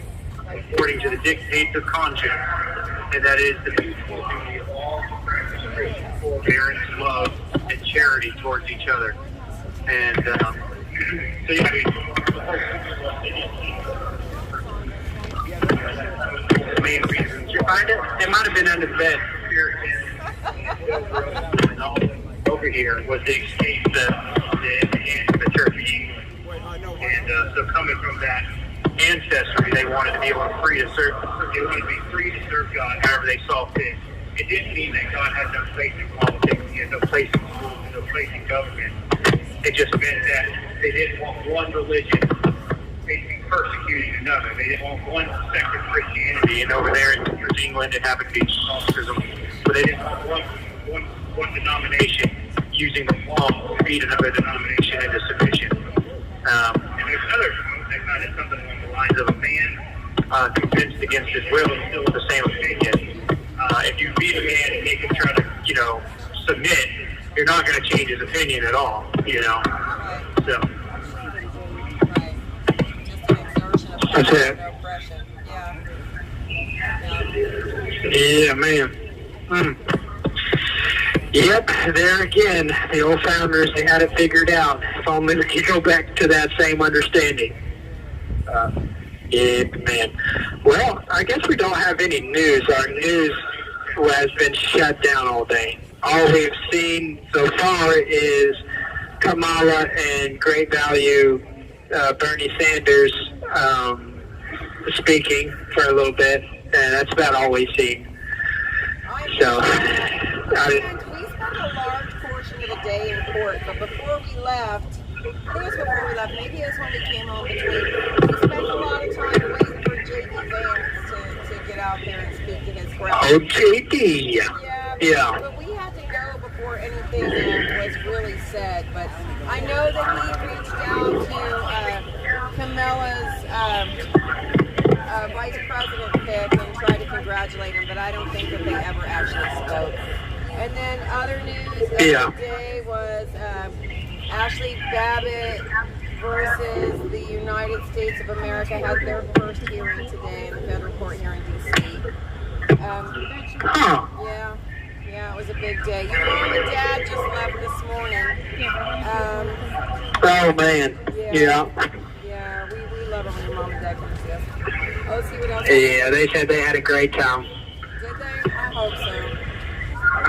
according to the dictates of conscience, and that is the mutual duty of all to practice Christian forbearance, love, and charity towards each other. And so yeah, the main reasons. Did you find it? It might have been under the bed. Over here was the escape the Church of England. And so coming from that ancestry, they wanted to be able to free to serve. They wanted to be free to serve God however they saw fit. It didn't mean that God had no place in politics. He had no place in schools, no place in government. It just meant that they didn't want one religion basically persecuting another. They didn't want one sect of Christianity. And over there in England, it happened to be Catholicism. But they didn't want one denomination using the law to beat another denomination into submission. And there's another quote that kind of something along the lines of a man convinced against his will and still with the same opinion. If you beat a man and make him try to, submit, you're not going to change his opinion at all, So. That's it. Yeah, man. Yep, there again, the old founders, they had it figured out. If only we could go back to that same understanding. Yeah, man. Well, I guess we don't have any news. Our news has been shut down all day. All we've seen so far is Kamala and great value Bernie Sanders speaking for a little bit, and that's about all we've seen. So, we spent a large portion of the day in court, but before we left, maybe it was when we came home between, we spent a lot of time waiting for J.D. Vance to get out there and speak to his crowd. Oh, J.D. Yeah. But we had to go before anything was really said. But I know that he reached out to Kamala's vice president pick and tried to congratulate him, but I don't think that they ever actually spoke. And then other news of the day was Ashley Babbitt versus the United States of America had their first hearing today in the federal court here in D.C. Yeah, it was a big day. Your mom and dad just left this morning. Oh, man. Yeah, we love it when your mom and dad come to us. Oh, see what else? Yeah, they said they had a great time. Did they? I hope so.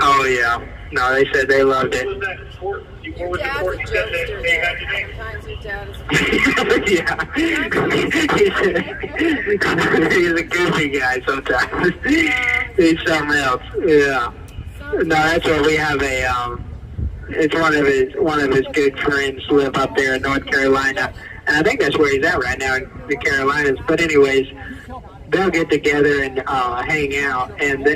Oh, yeah. No, they said they loved it. Your dad's a jokester, Dad. Sometimes your dad is he's a goofy guy sometimes. He's something else. Yeah. No, that's what we have it's one of his good friends live up there in North Carolina. And I think that's where he's at right now in the Carolinas. But anyways, they'll get together and hang out, and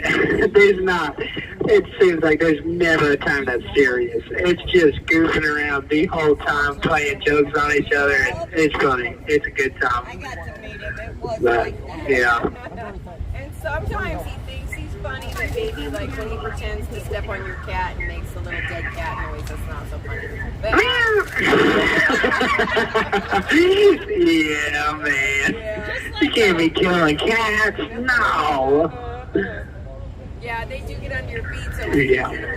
it seems like there's never a time that's serious. It's just goofing around the whole time, playing jokes on each other, and it's funny. It's a good time. I got to meet him. It was And sometimes he thinks he's funny, but maybe like when he pretends to step on your cat and makes a little dead cat noise, that's not so funny. But, yeah, man. You can't be killing cats. No. Yeah, they do get your feet so Yeah. easy to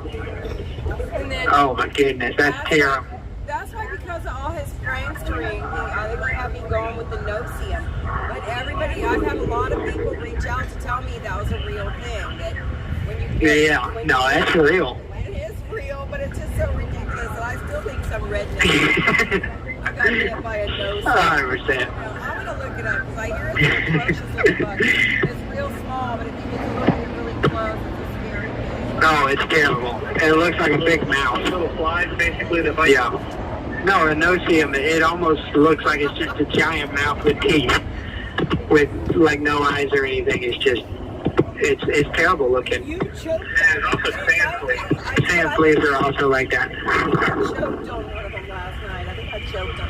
believe. And then, Oh my goodness, that's terrible. That's why, because of all his prankstering, they were having me going with the no-see-em. But everybody, I've had a lot of people reach out to tell me that was a real thing. That when you Yeah, no, that's real. It is real, but it's just so ridiculous. And I still think some redneck. I got hit by a no-see-em. 100%. I'm gonna look it up because I hear it's an atrocious little bug. It's real small, but if you get to look at it really close, it's a scary thing. No, it's terrible. It looks like a big mouse. Little flies, basically, that bite. Yeah. No, a no-see-em, it almost looks like it's just a giant mouth with teeth, with like no eyes or anything. It's just, it's terrible looking. You choked There's also sand fleas. Sand fleas are also like that. I choked on one of them last night. I think I choked on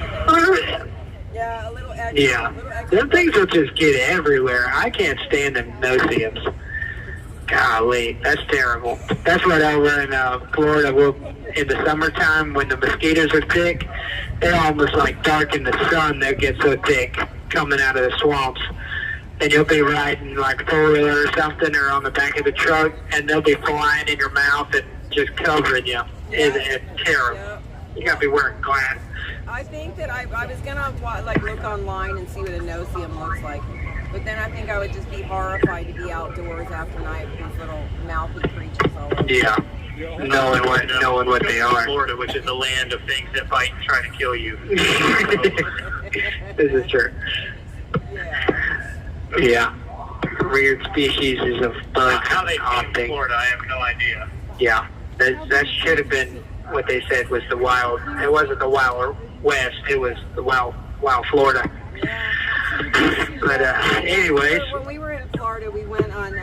it. Yeah, a little extra. Yeah. Them things will just get everywhere. I can't stand them no-see-ems. Golly, that's terrible. That's right over in Florida. In the summertime, when the mosquitoes are thick, they're almost like dark in the sun. They get so thick coming out of the swamps. And you'll be riding like a four-wheeler or something, or on the back of the truck, and they'll be flying in your mouth and just covering you. It's terrible. You gotta be wearing glass. I think that I was gonna like look online and see what a no-see-em looks like, but then I think I would just be horrified to be outdoors after night with these little mouthy creatures all over. Yeah, knowing what they are. Florida, which is the land of things that bite and try to kill you. This is true. Yeah. Weird species of bugs. How they speak in Florida, I have no idea. Yeah, that should have been what they said was the wild. It wasn't the Wild West. It was the Wild Florida. But anyways. When we were in Florida, we went on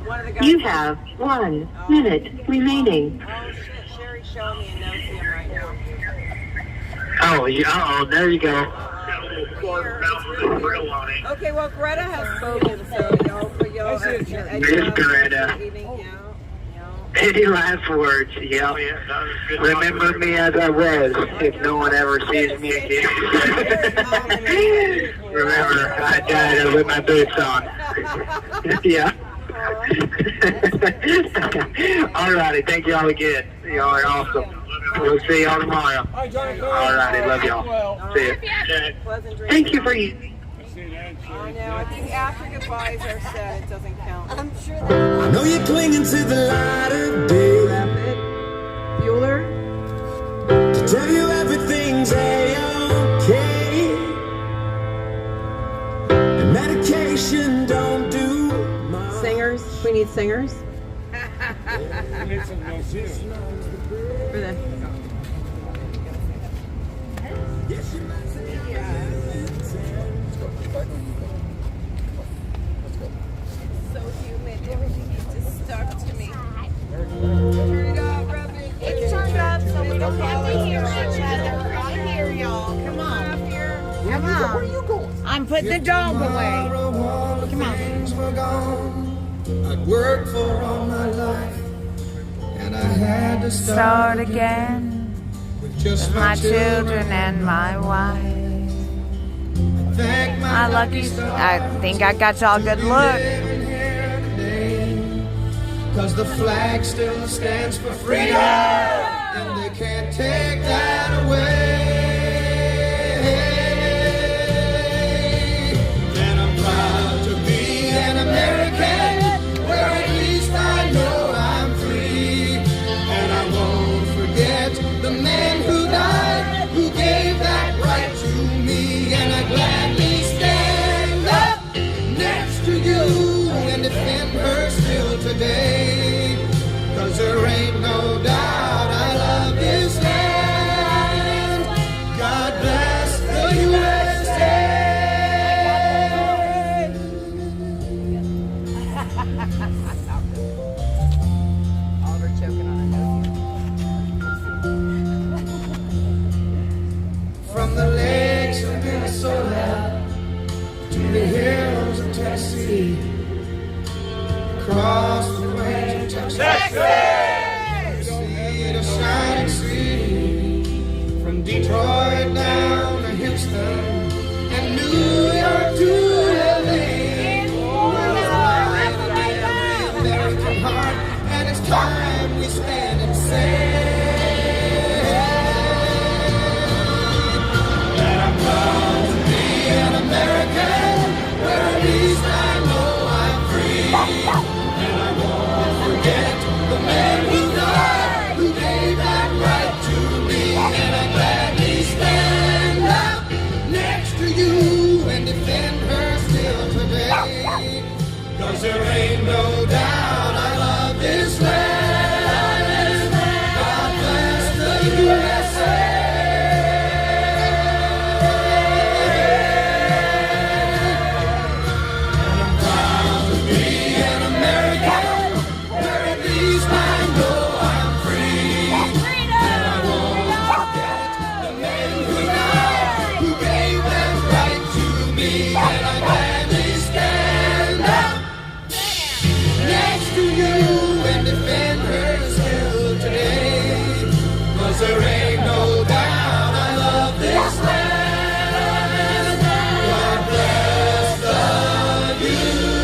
one of the guys. You have 1 minute remaining. Oh shit! Sherry's showing me a no-see-em right now. Oh, there you go. Okay, well, Greta has spoken, so y'all. Miss Greta. Any last words? Yeah. Remember me as I was, if no one ever sees me again. Remember, I died with my boots on. Yeah. Alrighty, thank y'all again. Y'all are awesome. We'll see y'all tomorrow. Alrighty, love y'all. See ya. Thank you for you. I know. I think after goodbyes are said, it doesn't count. I'm sure I know you're clinging to the light of day. Bueller. To tell you everything's A-okay. And medication don't do much. Singers. We need singers. For the so humid. Everything is just stuck to me. Turn it up, rub it. It's turned up so we don't have to hear each other. I hear y'all. Come on. Come on. Where are you going? I'm putting the dog away. Come on. I'd worked for all my life, and I had to start again with just my children and my wife. Thank My lucky, I think I got y'all a good look. Cause the flag still stands for freedom, and they can't take that away. And I'm proud to be an American, where at least I know I'm free. And I won't forget the men who died, who gave that right to me. And I gladly stand up next to you and defend her still today. Cause there ain't no doubt I love this land. God bless the USA. Oliver choking on a From the lakes of Minnesota to the hills of Tennessee, across the range of Texas, see the shining city. From Detroit down to Houston and New York to LA, worldwide, every American That I'm proud to be an American, where at least I know I'm free. And I won't forget the man who died, who gave that right to me. And I gladly stand up next to you and defend her still today. 'Cause there ain't no doubt I love this land. God bless the USA. And I'm proud to be an American, where at least I know I'm free. And I won't forget the man who died, who gave that right to me. And I gladly stand up next to you and defend her still today. 'Cause there ain't no doubt I love this land. God bless the USA.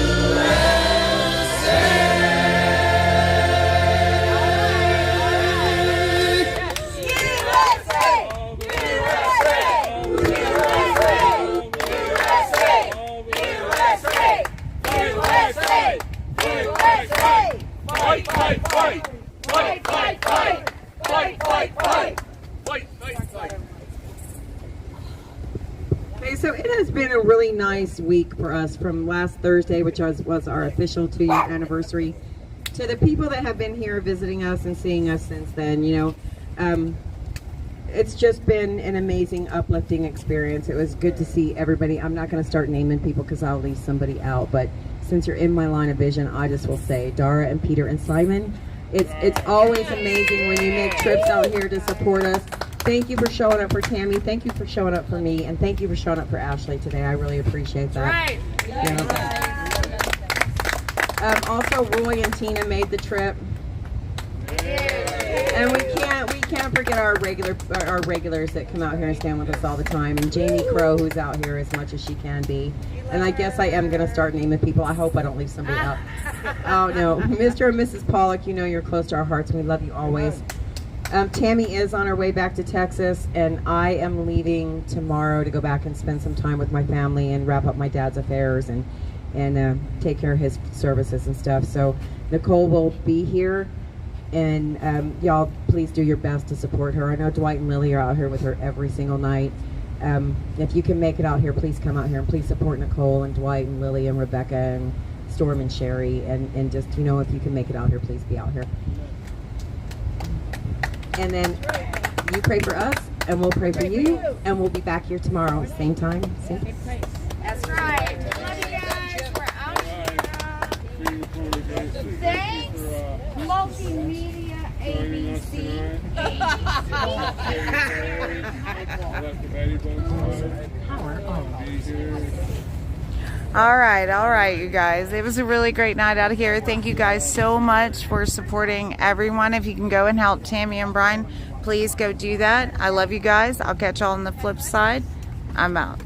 Fight, fight, fight! Fight, fight, fight! Fight, fight, fight! Fight, fight, fight! Okay, so it has been a really nice week for us from last Thursday, which was our official 2-year anniversary, to the people that have been here visiting us and seeing us since then. You know, it's just been an amazing, uplifting experience. It was good to see everybody. I'm not going to start naming people because I'll leave somebody out, but since you're in my line of vision, I just will say Dara and Peter and Simon, it's always amazing when you make trips out here to support us. Thank you for showing up for Tammy. Thank you for showing up for me. And thank you for showing up for Ashley today. I really appreciate that. Right. Yeah. Also, Roy and Tina made the trip. And we can't forget our regulars that come out here and stand with us all the time. And Jamie Crow, who's out here as much as she can be. And I guess I am going to start naming people. I hope I don't leave somebody out. Oh, no. Mr. and Mrs. Pollock, you know you're close to our hearts, and we love you always. Tammy is on her way back to Texas, and I am leaving tomorrow to go back and spend some time with my family and wrap up my dad's affairs and take care of his services and stuff. So Nicole will be here, and y'all please do your best to support her. I know Dwight and Lily are out here with her every single night. If you can make it out here, please come out here and please support Nicole and Dwight and Lily and Rebecca and Storm and Sherry, and just, you know, if you can make it out here, please be out here. And then you pray for us, and we'll pray for you, and we'll be back here tomorrow, same time, same place. That's right. Love you guys. We're out here. Thanks, Multimedia ABC. All right, you guys. It was a really great night out here. Thank you guys so much for supporting everyone. If you can go and help Tammy and Brian, please go do that. I love you guys. I'll catch y'all on the flip side. I'm out.